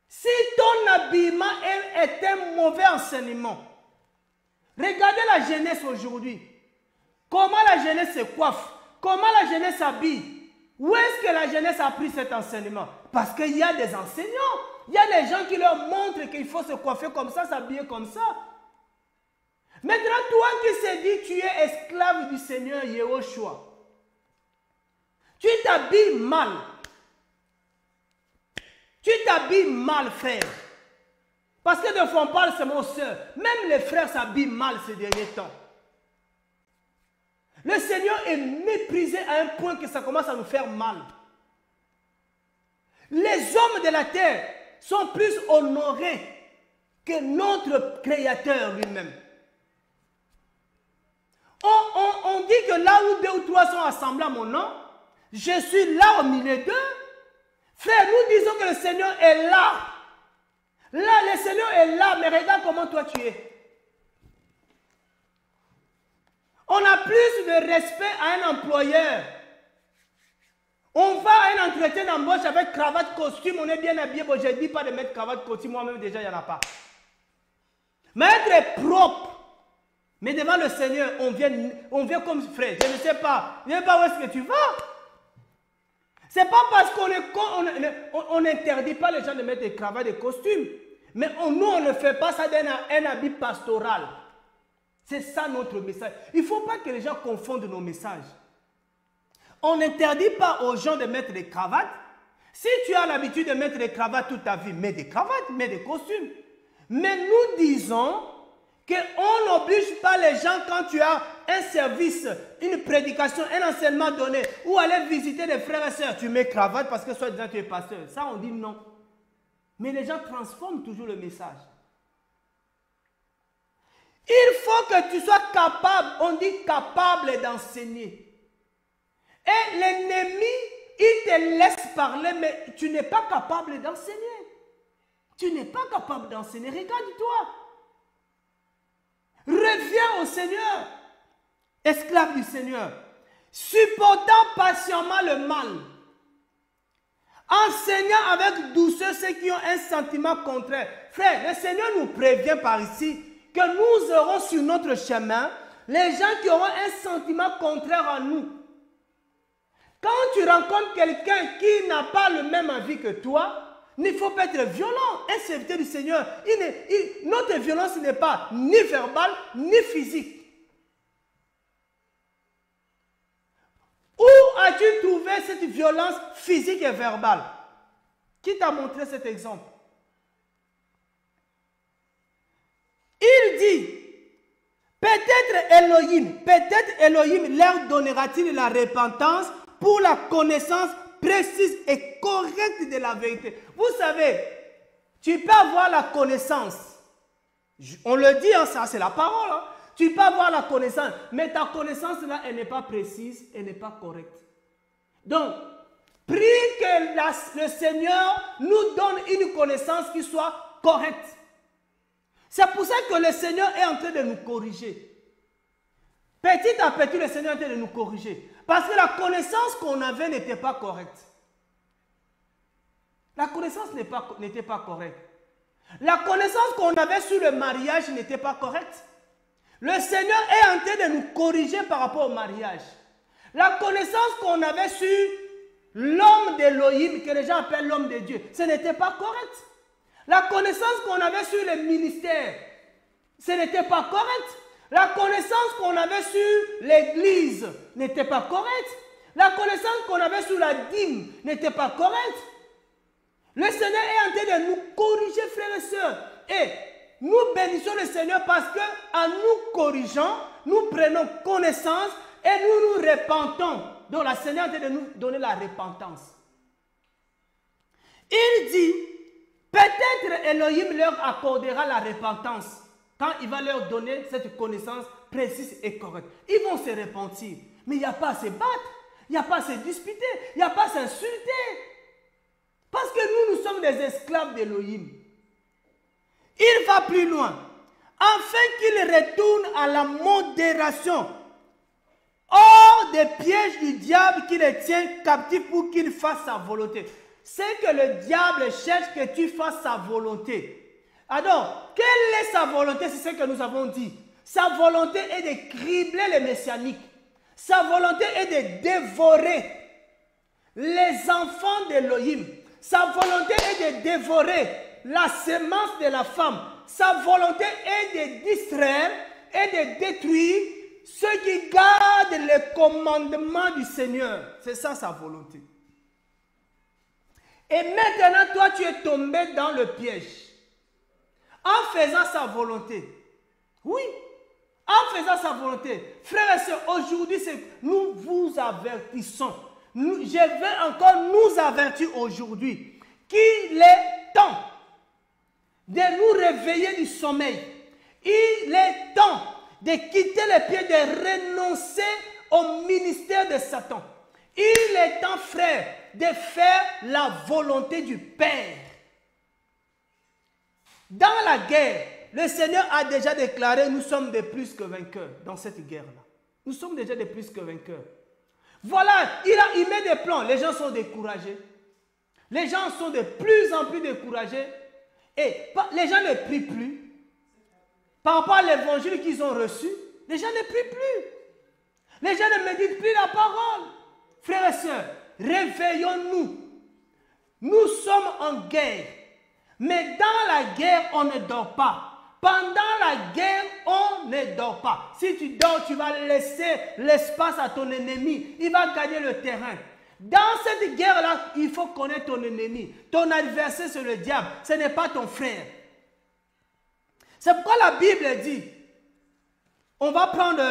Si ton habillement est un mauvais enseignement, regardez la jeunesse aujourd'hui. Comment la jeunesse se coiffe, comment la jeunesse s'habille. Où est-ce que la jeunesse a pris cet enseignement? Parce qu'il y a des enseignants. Il y a des gens qui leur montrent qu'il faut se coiffer comme ça, s'habiller comme ça. Maintenant, toi qui se dis tu es esclave du Seigneur Yahushua, tu t'habilles mal. Tu t'habilles mal, frère. Parce que de fois on parle, c'est mon soeur. Même les frères s'habillent mal ces derniers temps. Le Seigneur est méprisé à un point que ça commence à nous faire mal. Les hommes de la terre sont plus honorés que notre Créateur lui-même. On dit que là où 2 ou 3 sont assemblés à mon nom, je suis là au milieu d'eux. Frère, nous disons que le Seigneur est là. Là, le Seigneur est là, mais regarde comment toi tu es. On a plus de respect à un employeur On va à un entretien d'embauche avec cravate, costume, on est bien habillé. Bon, je ne dis pas de mettre cravate, costume, moi-même déjà, il n'y en a pas. Mais être propre. Mais devant le Seigneur, on vient comme frère. Je ne sais pas. Je ne sais pas où est-ce que tu vas. Ce n'est pas parce qu'on n'interdit pas les gens de mettre des cravates, des costumes. Mais nous, on ne fait pas ça d'un habit pastoral. C'est ça notre message. Il ne faut pas que les gens confondent nos messages. On n'interdit pas aux gens de mettre des cravates. Si tu as l'habitude de mettre des cravates toute ta vie, mets des cravates, mets des costumes. Mais nous disons qu'on n'oblige pas les gens quand tu as un service, une prédication, un enseignement donné, ou aller visiter des frères et sœurs, tu mets cravate parce que soi-disant tu es pasteur. Ça, on dit non. Mais les gens transforment toujours le message. Il faut que tu sois capable, on dit capable d'enseigner. Et l'ennemi, il te laisse parler, mais tu n'es pas capable d'enseigner. Tu n'es pas capable d'enseigner. Regarde-toi. Reviens au Seigneur. Esclave du Seigneur. Supportant patiemment le mal. Enseignant avec douceur ceux qui ont un sentiment contraire. Frère, le Seigneur nous prévient par ici que nous aurons sur notre chemin les gens qui auront un sentiment contraire à nous. Quand tu rencontres quelqu'un qui n'a pas le même avis que toi, il ne faut pas être violent. Un serviteur du Seigneur, notre violence n'est pas ni verbale ni physique. Où as-tu trouvé cette violence physique et verbale? Qui t'a montré cet exemple? Il dit, peut-être Elohim leur donnera-t-il la repentance pour la connaissance précise et correcte de la vérité. Vous savez, tu peux avoir la connaissance. On le dit, hein, ça c'est la parole. Hein. Tu peux avoir la connaissance, mais ta connaissance là, elle n'est pas précise, elle n'est pas correcte. Donc, prie que le Seigneur nous donne une connaissance qui soit correcte. C'est pour ça que le Seigneur est en train de nous corriger. Petit à petit, le Seigneur est en train de nous corriger. Parce que la connaissance qu'on avait n'était pas correcte. La connaissance n'était pas correcte. La connaissance qu'on avait sur le mariage n'était pas correcte. Le Seigneur est en train de nous corriger par rapport au mariage. La connaissance qu'on avait sur l'homme d'Elohim, que les gens appellent l'homme de Dieu, ce n'était pas correct. La connaissance qu'on avait sur le ministère, ce n'était pas correct. La connaissance qu'on avait sur l'église n'était pas correcte. La connaissance qu'on avait sur la dîme n'était pas correcte. Le Seigneur est en train de nous corriger, frères et sœurs. Et nous bénissons le Seigneur parce qu'en nous corrigeant, nous prenons connaissance et nous nous repentons. Donc le Seigneur est en train de nous donner la repentance. Il dit, peut-être Elohim leur accordera la repentance quand il va leur donner cette connaissance précise et correcte. Ils vont se repentir. Mais il n'y a pas à se battre, il n'y a pas à se disputer, il n'y a pas à s'insulter. Parce que nous sommes des esclaves d'Elohim. Il va plus loin. Afin qu'il retourne à la modération, hors des pièges du diable qui les tient captifs pour qu'il fasse sa volonté. C'est que le diable cherche que tu fasses sa volonté. Alors, quelle est sa volonté? C'est ce que nous avons dit. Sa volonté est de cribler les messianiques. Sa volonté est de dévorer les enfants d'Elohim. Sa volonté est de dévorer la semence de la femme. Sa volonté est de distraire et de détruire ceux qui gardent les commandements du Seigneur. C'est ça sa volonté. Et maintenant, toi, tu es tombé dans le piège. En faisant sa volonté. Oui. En faisant sa volonté. Frères et sœurs, aujourd'hui, nous vous avertissons. Je vais encore nous avertir aujourd'hui qu'il est temps de nous réveiller du sommeil. Il est temps de quitter les pieds, de renoncer au ministère de Satan. Il est temps, frère, de faire la volonté du Père. Dans la guerre, le Seigneur a déjà déclaré, nous sommes des plus que vainqueurs dans cette guerre-là. Nous sommes déjà des plus que vainqueurs. Voilà, il met des plans. Les gens sont découragés. Les gens sont de plus en plus découragés. Et les gens ne prient plus. Par rapport à l'évangile qu'ils ont reçu, les gens ne prient plus. Les gens ne méditent plus la parole. Frères et sœurs, réveillons-nous. Nous sommes en guerre. Mais dans la guerre, on ne dort pas. Pendant la guerre, on ne dort pas. Si tu dors, tu vas laisser l'espace à ton ennemi. Il va gagner le terrain. Dans cette guerre-là, il faut connaître ton ennemi. Ton adversaire, c'est le diable. Ce n'est pas ton frère. C'est pourquoi la Bible dit, on va prendre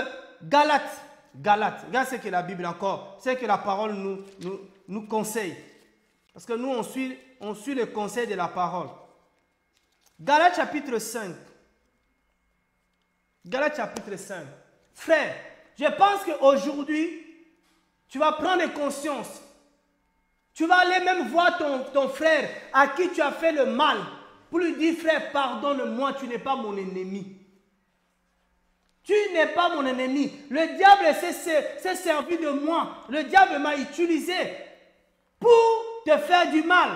Galates. Galates. Regarde ce que la Bible encore, ce que la parole nous conseille. Parce que nous, on suit le conseil de la parole. Galates chapitre 5. Galates chapitre 5. Frère, je pense qu'aujourd'hui, tu vas prendre conscience. Tu vas aller même voir ton frère à qui tu as fait le mal. Pour lui dire, frère, pardonne-moi, tu n'es pas mon ennemi. Tu n'es pas mon ennemi. Le diable s'est servi de moi. Le diable m'a utilisé pour te faire du mal.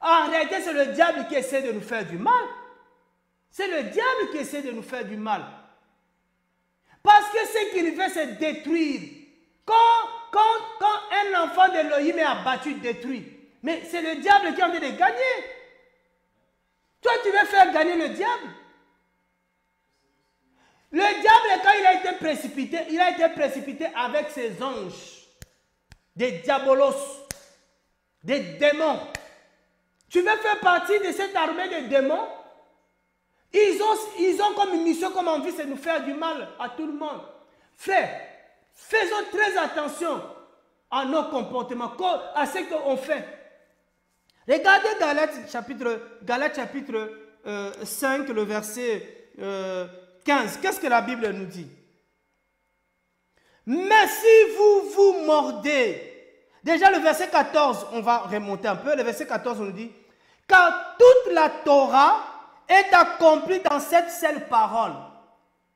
En réalité, c'est le diable qui essaie de nous faire du mal. C'est le diable qui essaie de nous faire du mal. Parce que ce qu'il veut, c'est détruire. Quand un enfant d'Élohim est abattu, détruit. Mais c'est le diable qui a envie de gagner. Toi, tu veux faire gagner le diable. Le diable, quand il a été précipité avec ses anges. Des diabolos. Des démons. Tu veux faire partie de cette armée de démons? Ils ont comme une mission, comme envie, c'est de nous faire du mal à tout le monde. Frère, faisons très attention à nos comportements, à ce qu'on fait. Regardez Galates chapitre 5, le verset 15. Qu'est-ce que la Bible nous dit? Mais si vous mordez, déjà le verset 14, on va remonter un peu, le verset 14 on nous dit, car toute la Torah est accomplie dans cette seule parole.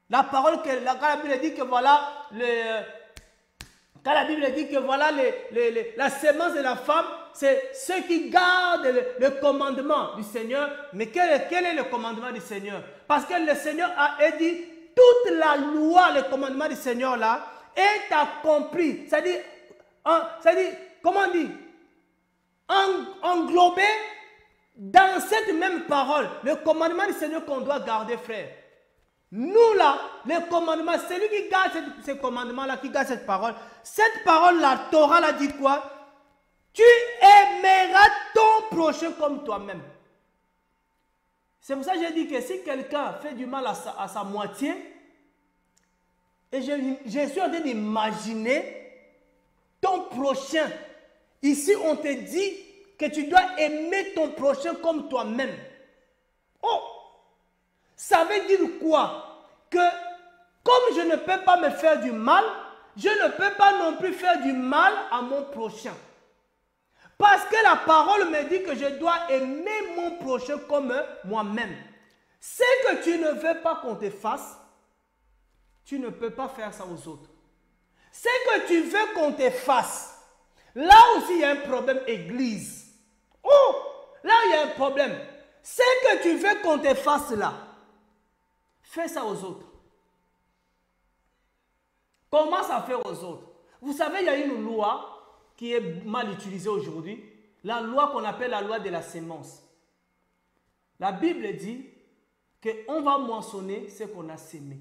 La parole que la Bible dit que voilà, quand la Bible dit que voilà la sémence de la femme, c'est ceux qui gardent le commandement du Seigneur. Mais quel est le commandement du Seigneur? Parce que le Seigneur a dit, toute la loi, le commandement du Seigneur là, est accompli. C'est-à-dire, comment on dit? Englobé dans cette même parole, le commandement du Seigneur qu'on doit garder, frère. Nous là, le commandement, c'est lui qui garde ce commandement-là, qui garde cette parole. Cette parole, la Torah, l'a dit quoi? Tu aimeras ton prochain comme toi-même. C'est pour ça que j'ai dit que si quelqu'un fait du mal à sa moitié, et je suis en train d'imaginer ton prochain. Ici, on te dit que tu dois aimer ton prochain comme toi-même. Oh! Ça veut dire quoi? Que comme je ne peux pas me faire du mal, je ne peux pas non plus faire du mal à mon prochain. Parce que la parole me dit que je dois aimer mon prochain comme moi-même. Ce que tu ne veux pas qu'on te fasse, tu ne peux pas faire ça aux autres. Ce que tu veux qu'on te fasse, là aussi il y a un problème église. Oh, là il y a un problème. Ce que tu veux qu'on te fasse là, fais ça aux autres. Commence à faire aux autres. Vous savez, il y a une loi qui est mal utilisée aujourd'hui. La loi qu'on appelle la loi de la sémence. La Bible dit qu'on va moissonner ce qu'on a sémé.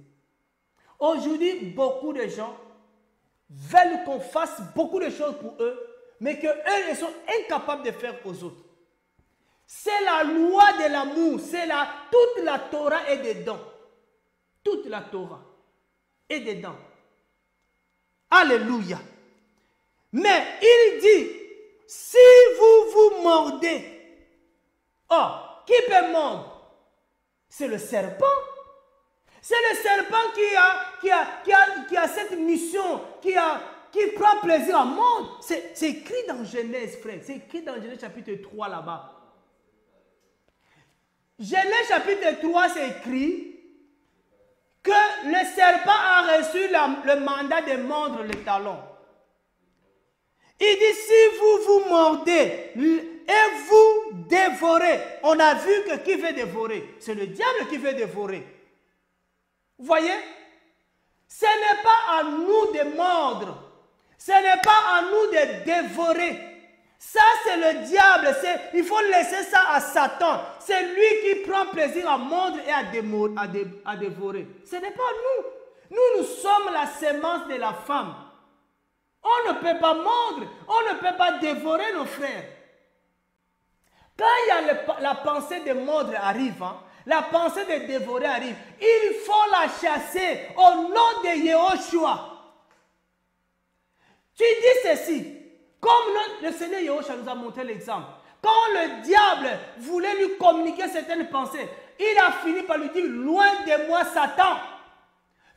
Aujourd'hui, beaucoup de gens veulent qu'on fasse beaucoup de choses pour eux, mais qu'eux, ils sont incapables de faire aux autres. C'est la loi de l'amour. Toute la Torah est dedans. Toute la Torah est dedans. Alléluia. Mais il dit, si vous mordez, oh, qui peut mordre? C'est le serpent. C'est le serpent qui a cette mission, qui prend plaisir à mordre. C'est écrit dans Genèse, frère. C'est écrit dans Genèse chapitre 3 là-bas. Genèse chapitre 3, c'est écrit que le serpent a reçu le mandat de mordre le talon. Il dit, si vous vous mordez et vous dévorez, on a vu que qui veut dévorer? C'est le diable qui veut dévorer. Vous voyez? Ce n'est pas à nous de mordre. Ce n'est pas à nous de dévorer. Ça, c'est le diable. Il faut laisser ça à Satan. C'est lui qui prend plaisir à mordre et à dévorer. Ce n'est pas nous. Nous sommes la sémence de la femme. On ne peut pas mordre. On ne peut pas dévorer nos frères. Quand il y a la pensée de mordre arrive, la pensée de dévorer arrive, il faut la chasser au nom de Yehoshua. Tu dis ceci, comme le Seigneur Yehoshua nous a montré l'exemple. Quand le diable voulait lui communiquer certaines pensées, il a fini par lui dire, loin de moi Satan.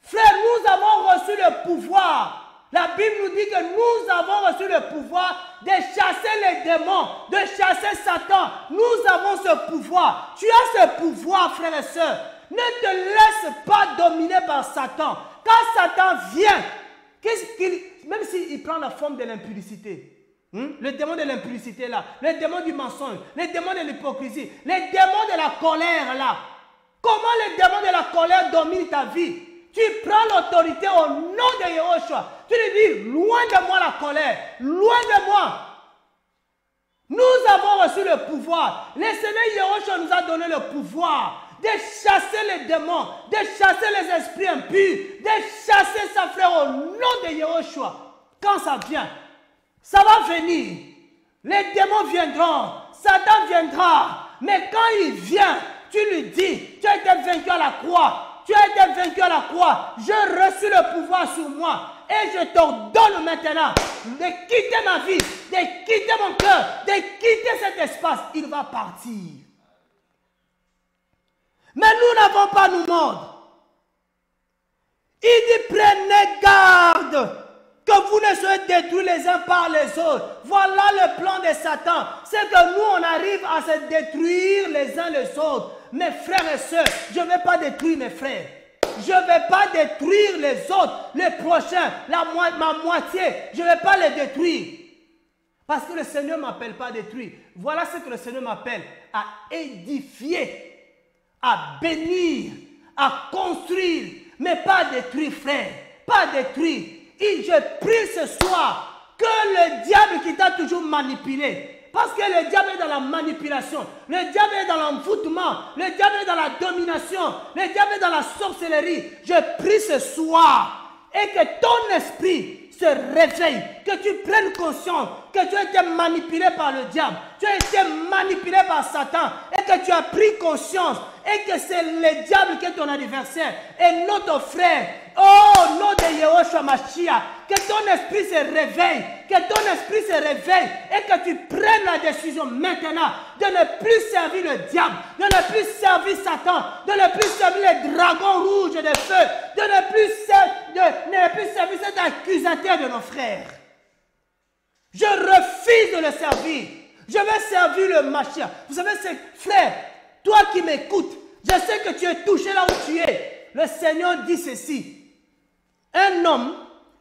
Frère, nous avons reçu le pouvoir. La Bible nous dit que nous avons reçu le pouvoir de chasser les démons, de chasser Satan. Nous avons ce pouvoir. Tu as ce pouvoir, frères et sœurs. Ne te laisse pas dominer par Satan. Quand Satan vient, même s'il prend la forme de l'impudicité, le démon de l'impudicité là, le démon du mensonge, le démon de l'hypocrisie, les démons de la colère là. Comment les démons de la colère dominent ta vie? Tu prends l'autorité au nom de Yehoshua. Tu lui dis, loin de moi la colère, loin de moi. Nous avons reçu le pouvoir. Le Seigneur Yehoshua nous a donné le pouvoir de chasser les démons, de chasser les esprits impurs, de chasser sa frère au nom de Yehoshua. Quand ça vient, ça va venir. Les démons viendront, Satan viendra. Mais quand il vient, tu lui dis, tu as été vaincu à la croix. Tu as été vaincu à la croix. J'ai reçu le pouvoir sur moi. Et je t'ordonne maintenant de quitter ma vie, de quitter mon cœur, de quitter cet espace. Il va partir. Mais nous n'avons pas nous mordre. Il dit, prenez garde que vous ne soyez détruits les uns par les autres. Voilà le plan de Satan. C'est que nous, on arrive à se détruire les uns les autres. Mes frères et sœurs, je ne vais pas détruire mes frères. Je ne vais pas détruire les autres, les prochains, ma moitié. Je ne vais pas les détruire. Parce que le Seigneur ne m'appelle pas à détruire. Voilà ce que le Seigneur m'appelle, à édifier, à bénir, à construire, mais pas à détruire, frère. Pas à détruire. Et je prie ce soir que le diable qui t'a toujours manipulé, parce que le diable est dans la manipulation, le diable est dans l'envoûtement, le diable est dans la domination, le diable est dans la sorcellerie. Je prie ce soir et que ton esprit se réveille, que tu prennes conscience que tu as été manipulé par le diable, tu as été manipulé par Satan et que tu as pris conscience et que c'est le diable qui est ton adversaire et non ton frère. Oh, nom de Yehoshua Mashiach, que ton esprit se réveille, que ton esprit se réveille et que tu prennes la décision maintenant de ne plus servir le diable, de ne plus servir Satan, de ne plus servir les dragons rouges de feu, de ne plus servir cet accusateur de nos frères. Je refuse de le servir. Je vais servir le Mashiach. Vous savez, frère, toi qui m'écoutes, je sais que tu es touché là où tu es. Le Seigneur dit ceci. Un homme,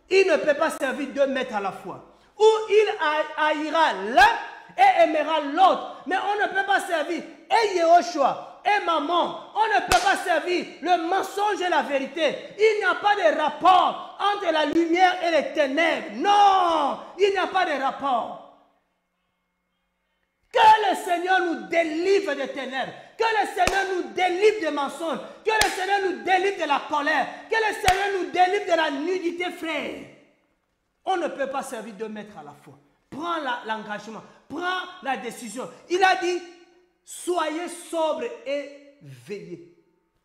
il ne peut pas servir 2 maîtres à la fois. Ou il haïra l'un et aimera l'autre. Mais on ne peut pas servir et Yehoshua et maman. On ne peut pas servir le mensonge et la vérité. Il n'y a pas de rapport entre la lumière et les ténèbres. Non, il n'y a pas de rapport. Que le Seigneur nous délivre des ténèbres. Que le Seigneur nous délivre des mensonges. Que le Seigneur nous délivre de la colère. Que le Seigneur nous délivre de la nudité, frère. On ne peut pas servir 2 maîtres à la fois. Prends l'engagement. Prends la décision. Il a dit, soyez sobres et veillez.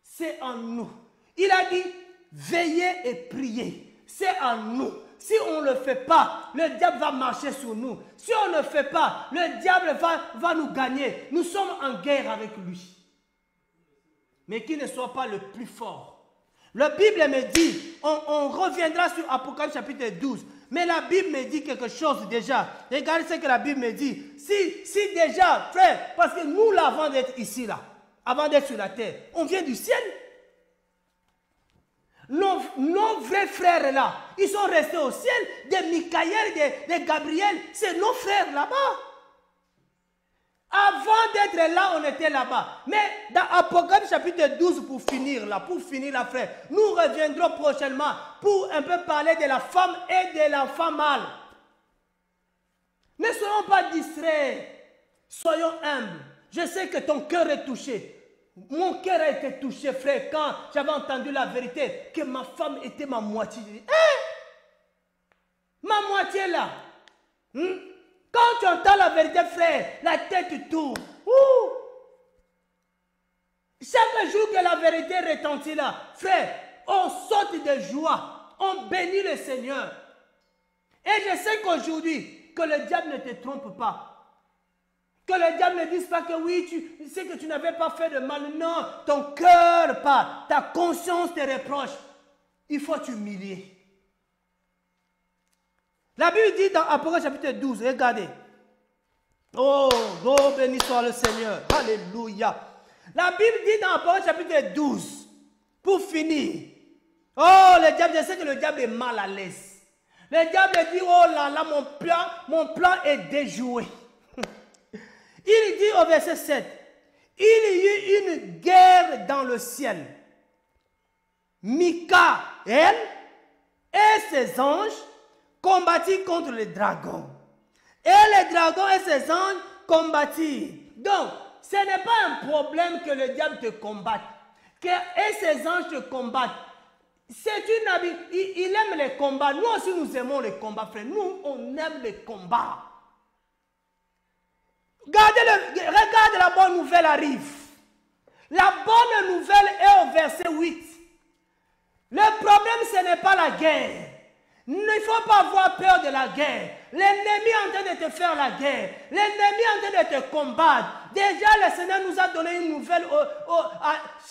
C'est en nous. Il a dit, veillez et priez. C'est en nous. Si on ne le fait pas, le diable va marcher sur nous. Si on ne le fait pas, le diable va nous gagner. Nous sommes en guerre avec lui. Mais qu'il ne soit pas le plus fort. La Bible me dit, on reviendra sur Apocalypse chapitre 12. Mais la Bible me dit quelque chose déjà. Regardez ce que la Bible me dit. Si déjà, frère, parce que nous, là, avant d'être ici, là, avant d'être sur la terre, on vient du ciel. Nos vrais frères là, ils sont restés au ciel. Des Michaël, des Gabriel, c'est nos frères là-bas. Avant d'être là, on était là-bas. Mais dans Apocalypse chapitre 12, pour finir là, frère, nous reviendrons prochainement pour un peu parler de la femme et de l'enfant mâle. Ne soyons pas distraits. Soyons humbles. Je sais que ton cœur est touché. Mon cœur a été touché, frère, quand j'avais entendu la vérité, que ma femme était ma moitié. Ma moitié là. Quand tu entends la vérité, frère, la tête tourne. Chaque jour que la vérité retentit là, frère, on saute de joie. On bénit le Seigneur. Et je sais qu'aujourd'hui, que le diable ne te trompe pas. Que le diable ne dise pas que oui, tu sais que tu n'avais pas fait de mal. Non, ton cœur parle, ta conscience te reproche. Il faut t'humilier. La Bible dit dans Apocalypse chapitre 12, regardez. Oh, béni soit le Seigneur. Alléluia. La Bible dit dans Apocalypse chapitre 12, pour finir. Oh, le diable, je sais que le diable est mal à l'aise. Le diable dit, oh là là, mon plan est déjoué. Il dit au verset 7, il y eut une guerre dans le ciel. Michaël et ses anges combattirent contre les dragons. Et les dragons et ses anges combattirent. Donc, ce n'est pas un problème que le diable te combatte. Et ses anges te combattent. C'est une habitude. Il aime les combats. Nous aussi, nous aimons les combats, frère. Nous, on aime les combats. Regarde, la bonne nouvelle arrive. La bonne nouvelle est au verset 8. Le problème, ce n'est pas la guerre. Il ne faut pas avoir peur de la guerre. L'ennemi est en train de te faire la guerre. L'ennemi est en train de te combattre. Déjà, le Seigneur nous a donné une nouvelle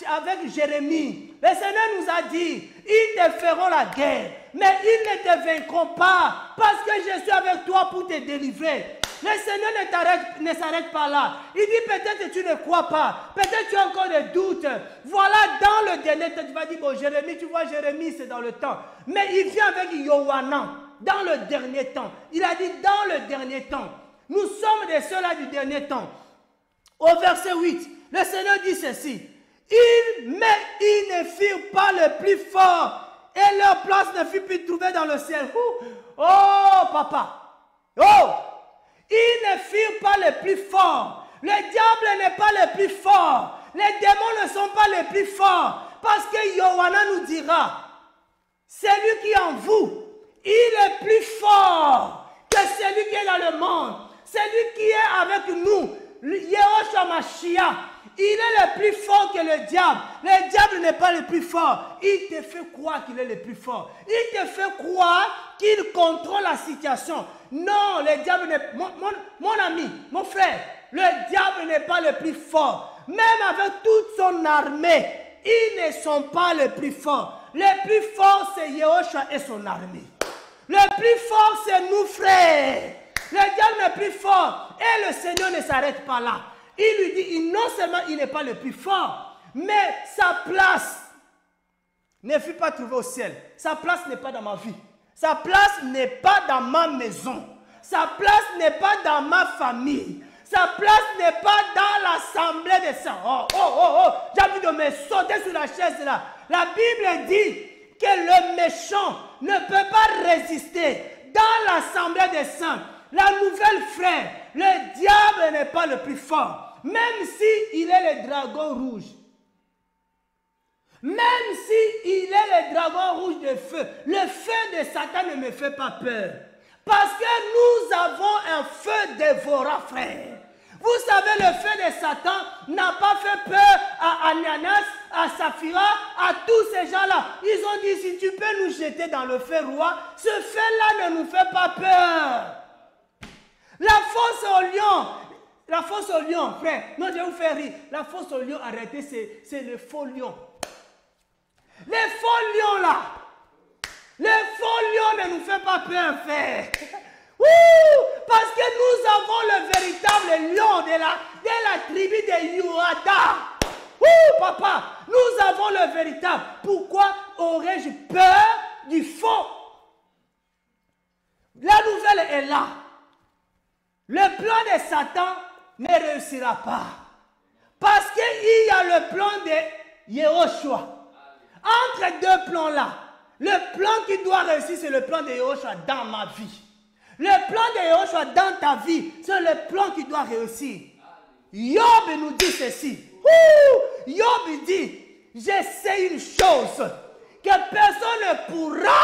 avec Jérémie. Le Seigneur nous a dit, ils te feront la guerre, mais ils ne te vaincront pas, parce que je suis avec toi pour te délivrer. Le Seigneur ne s'arrête pas là. Il dit peut-être que tu ne crois pas. Peut-être tu as encore des doutes. Voilà, dans le dernier temps, tu vas dire, bon, Jérémie, tu vois, Jérémie, c'est dans le temps. Mais il vient avec Yohanan, dans le dernier temps. Il a dit, dans le dernier temps. Nous sommes des ceux-là du dernier temps. Au verset 8, le Seigneur dit ceci. Mais ils ne firent pas le plus fort. Et leur place ne fut plus trouvée dans le ciel. Oh, papa. Oh! Ils ne firent pas les plus forts. Le diable n'est pas le plus fort. Les démons ne sont pas les plus forts. Parce que Yohanan nous dira, celui qui est en vous, il est plus fort que celui qui est dans le monde. Celui qui est avec nous, Yehoshua Mashiach, il est le plus fort que le diable. Le diable n'est pas le plus fort. Il te fait croire qu'il est le plus fort. Il te fait croire qu'il contrôle la situation. Non, le diable n'est pas... Mon ami, mon frère, le diable n'est pas le plus fort. Même avec toute son armée, ils ne sont pas les plus forts. Le plus fort, c'est Yehoshua et son armée. Le plus fort, c'est nous, frères. Le diable est plus fort. Et le Seigneur ne s'arrête pas là. Il lui dit, non seulement il n'est pas le plus fort, mais sa place ne fut pas trouvée au ciel. Sa place n'est pas dans ma vie. Sa place n'est pas dans ma maison. Sa place n'est pas dans ma famille. Sa place n'est pas dans l'assemblée des saints. J'ai envie de me sauter sur la chaise là. La Bible dit que le méchant ne peut pas résister dans l'assemblée des saints. La nouvelle, frère, le diable n'est pas le plus fort. Même s'il est le dragon rouge. Même s'il est le dragon rouge de feu. Le feu de Satan ne me fait pas peur. Parce que nous avons un feu dévorant, frère. Vous savez, le feu de Satan n'a pas fait peur à Ananias, à Saphira, à tous ces gens-là. Ils ont dit, si tu peux nous jeter dans le feu roi, ce feu-là ne nous fait pas peur. La fosse au lion, frère. Non, je vais vous faire rire. La fosse au lion, arrêtez, c'est le faux lion. Les faux lions là. Les faux lions ne nous fait pas peur, frère. Parce que nous avons le véritable lion de la tribu de Yoada. Papa, nous avons le véritable. Pourquoi? aurais-je peur du faux? La nouvelle est là. Le plan de Satan ne réussira pas. Parce qu'il y a le plan de Yehoshua. Entre deux plans là, le plan qui doit réussir, c'est le plan de Yehoshua dans ma vie. Le plan de Yehoshua dans ta vie, c'est le plan qui doit réussir. Job nous dit ceci. Job dit, je sais une chose, que personne ne pourra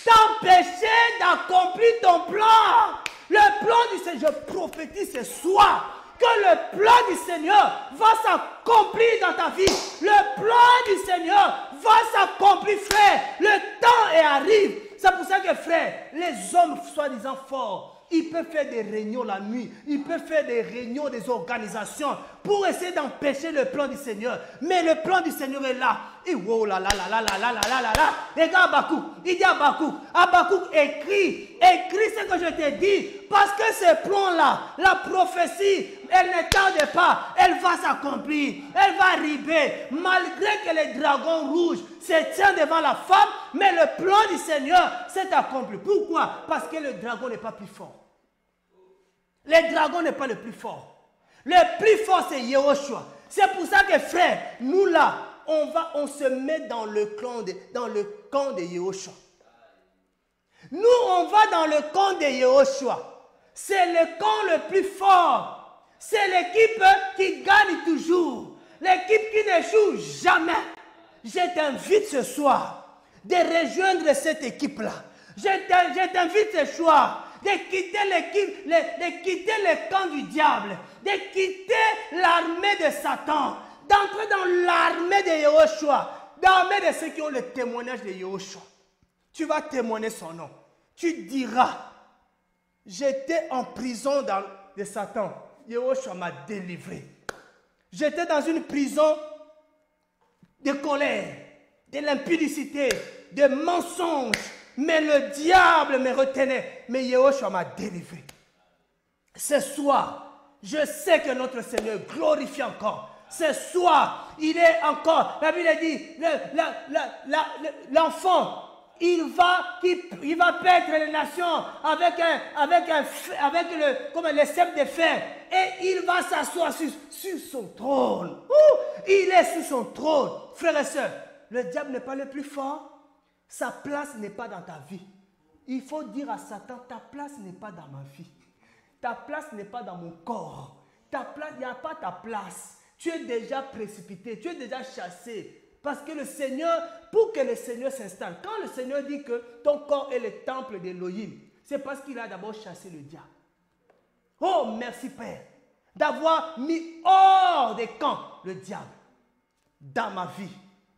t'empêcher d'accomplir ton plan. Le plan du Seigneur, je prophétise ce soir que le plan du Seigneur va s'accomplir dans ta vie. Le plan du Seigneur va s'accomplir, frère. Le temps arrive. C'est pour ça que, frère, les hommes soi-disant forts, ils peuvent faire des réunions la nuit, ils peuvent faire des réunions, des organisations pour essayer d'empêcher le plan du Seigneur. Mais le plan du Seigneur est là. Et oh là là là là là là là là là là. Regarde Habakkuk, il dit Habakkuk écrit ce que je t'ai dit, parce que ce plan-là, la prophétie, elle ne tarde pas, elle va s'accomplir, elle va arriver, malgré que les dragons rouges se tiennent devant la femme, mais le plan du Seigneur s'est accompli. Pourquoi? Parce que le dragon n'est pas plus fort. Le dragon n'est pas le plus fort. Le plus fort, c'est Yehoshua. C'est pour ça que, frère, nous là, on se met dans le camp de Yehoshua. Nous, on va dans le camp de Yehoshua. C'est le camp le plus fort. C'est l'équipe qui gagne toujours. L'équipe qui n'échoue jamais. Je t'invite ce soir de rejoindre cette équipe-là. Je t'invite ce soir de quitter l'équipe, de quitter le camp du diable, de quitter l'armée de Satan, d'entrer dans l'armée de Yehoshua, l'armée de ceux qui ont le témoignage de Yehoshua. Tu vas témoigner son nom. Tu diras, j'étais en prison de Satan. Yehoshua m'a délivré. J'étais dans une prison de colère, de l'impudicité, de mensonges. Mais le diable me retenait. Mais Yehoshua m'a délivré. Ce soir, je sais que notre Seigneur glorifie encore. Ce soir, il est encore, la Bible dit, l'enfant, il va perdre les nations avec le sceptre de fer. Et il va s'asseoir sur son trône. Il est sur son trône. Frères et sœurs, le diable n'est pas le plus fort. Sa place n'est pas dans ta vie. Il faut dire à Satan, ta place n'est pas dans ma vie. Ta place n'est pas dans mon corps. Ta place, il n'y a pas ta place. Tu es déjà précipité, tu es déjà chassé. Parce que le Seigneur, pour que le Seigneur s'installe, quand le Seigneur dit que ton corps est le temple d'Élohim, c'est parce qu'il a d'abord chassé le diable. Oh, merci Père, d'avoir mis hors des camps le diable. Dans ma vie,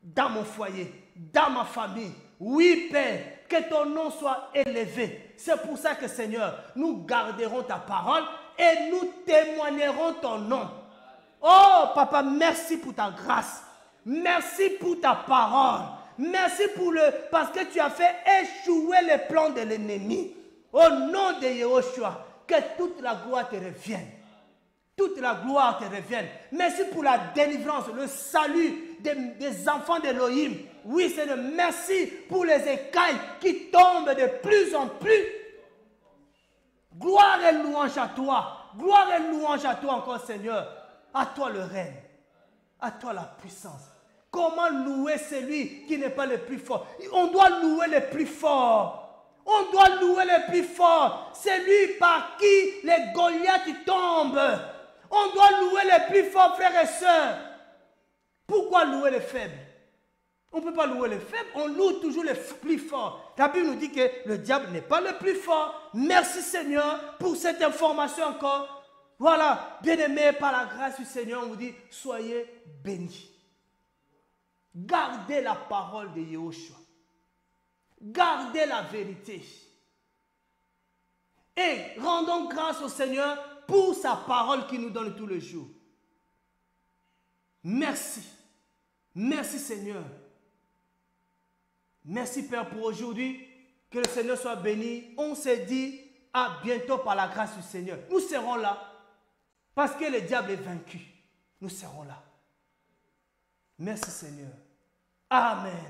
dans mon foyer, dans ma famille. Oui, Père, que ton nom soit élevé. C'est pour ça que, Seigneur, nous garderons ta parole et nous témoignerons ton nom. Oh, Papa, merci pour ta grâce. Merci pour ta parole. Merci parce que tu as fait échouer les plans de l'ennemi. Au nom de Yehoshua, que toute la gloire te revienne. Toute la gloire te revienne. Merci pour la délivrance, le salut des enfants d'Élohim. Oui, Seigneur, merci pour les écailles qui tombent de plus en plus. Gloire et louange à toi. Gloire et louange à toi encore, Seigneur. À toi le règne. À toi la puissance. Comment louer celui qui n'est pas le plus fort? On doit louer le plus fort. On doit louer le plus fort. C'est lui par qui les Goliaths tombent. On doit louer les plus forts, frères et sœurs. Pourquoi louer les faibles? On ne peut pas louer les faibles, on loue toujours les plus forts. La Bible nous dit que le diable n'est pas le plus fort. Merci Seigneur pour cette information encore. Voilà, bien-aimés, par la grâce du Seigneur, on vous dit, soyez bénis. Gardez la parole de Yehoshua. Gardez la vérité. Et rendons grâce au Seigneur pour sa parole qu'il nous donne tous les jours. Merci. Merci Seigneur. Merci Père pour aujourd'hui. Que le Seigneur soit béni. On s'est dit à bientôt par la grâce du Seigneur. Nous serons là. Parce que le diable est vaincu. Nous serons là. Merci Seigneur. Amen.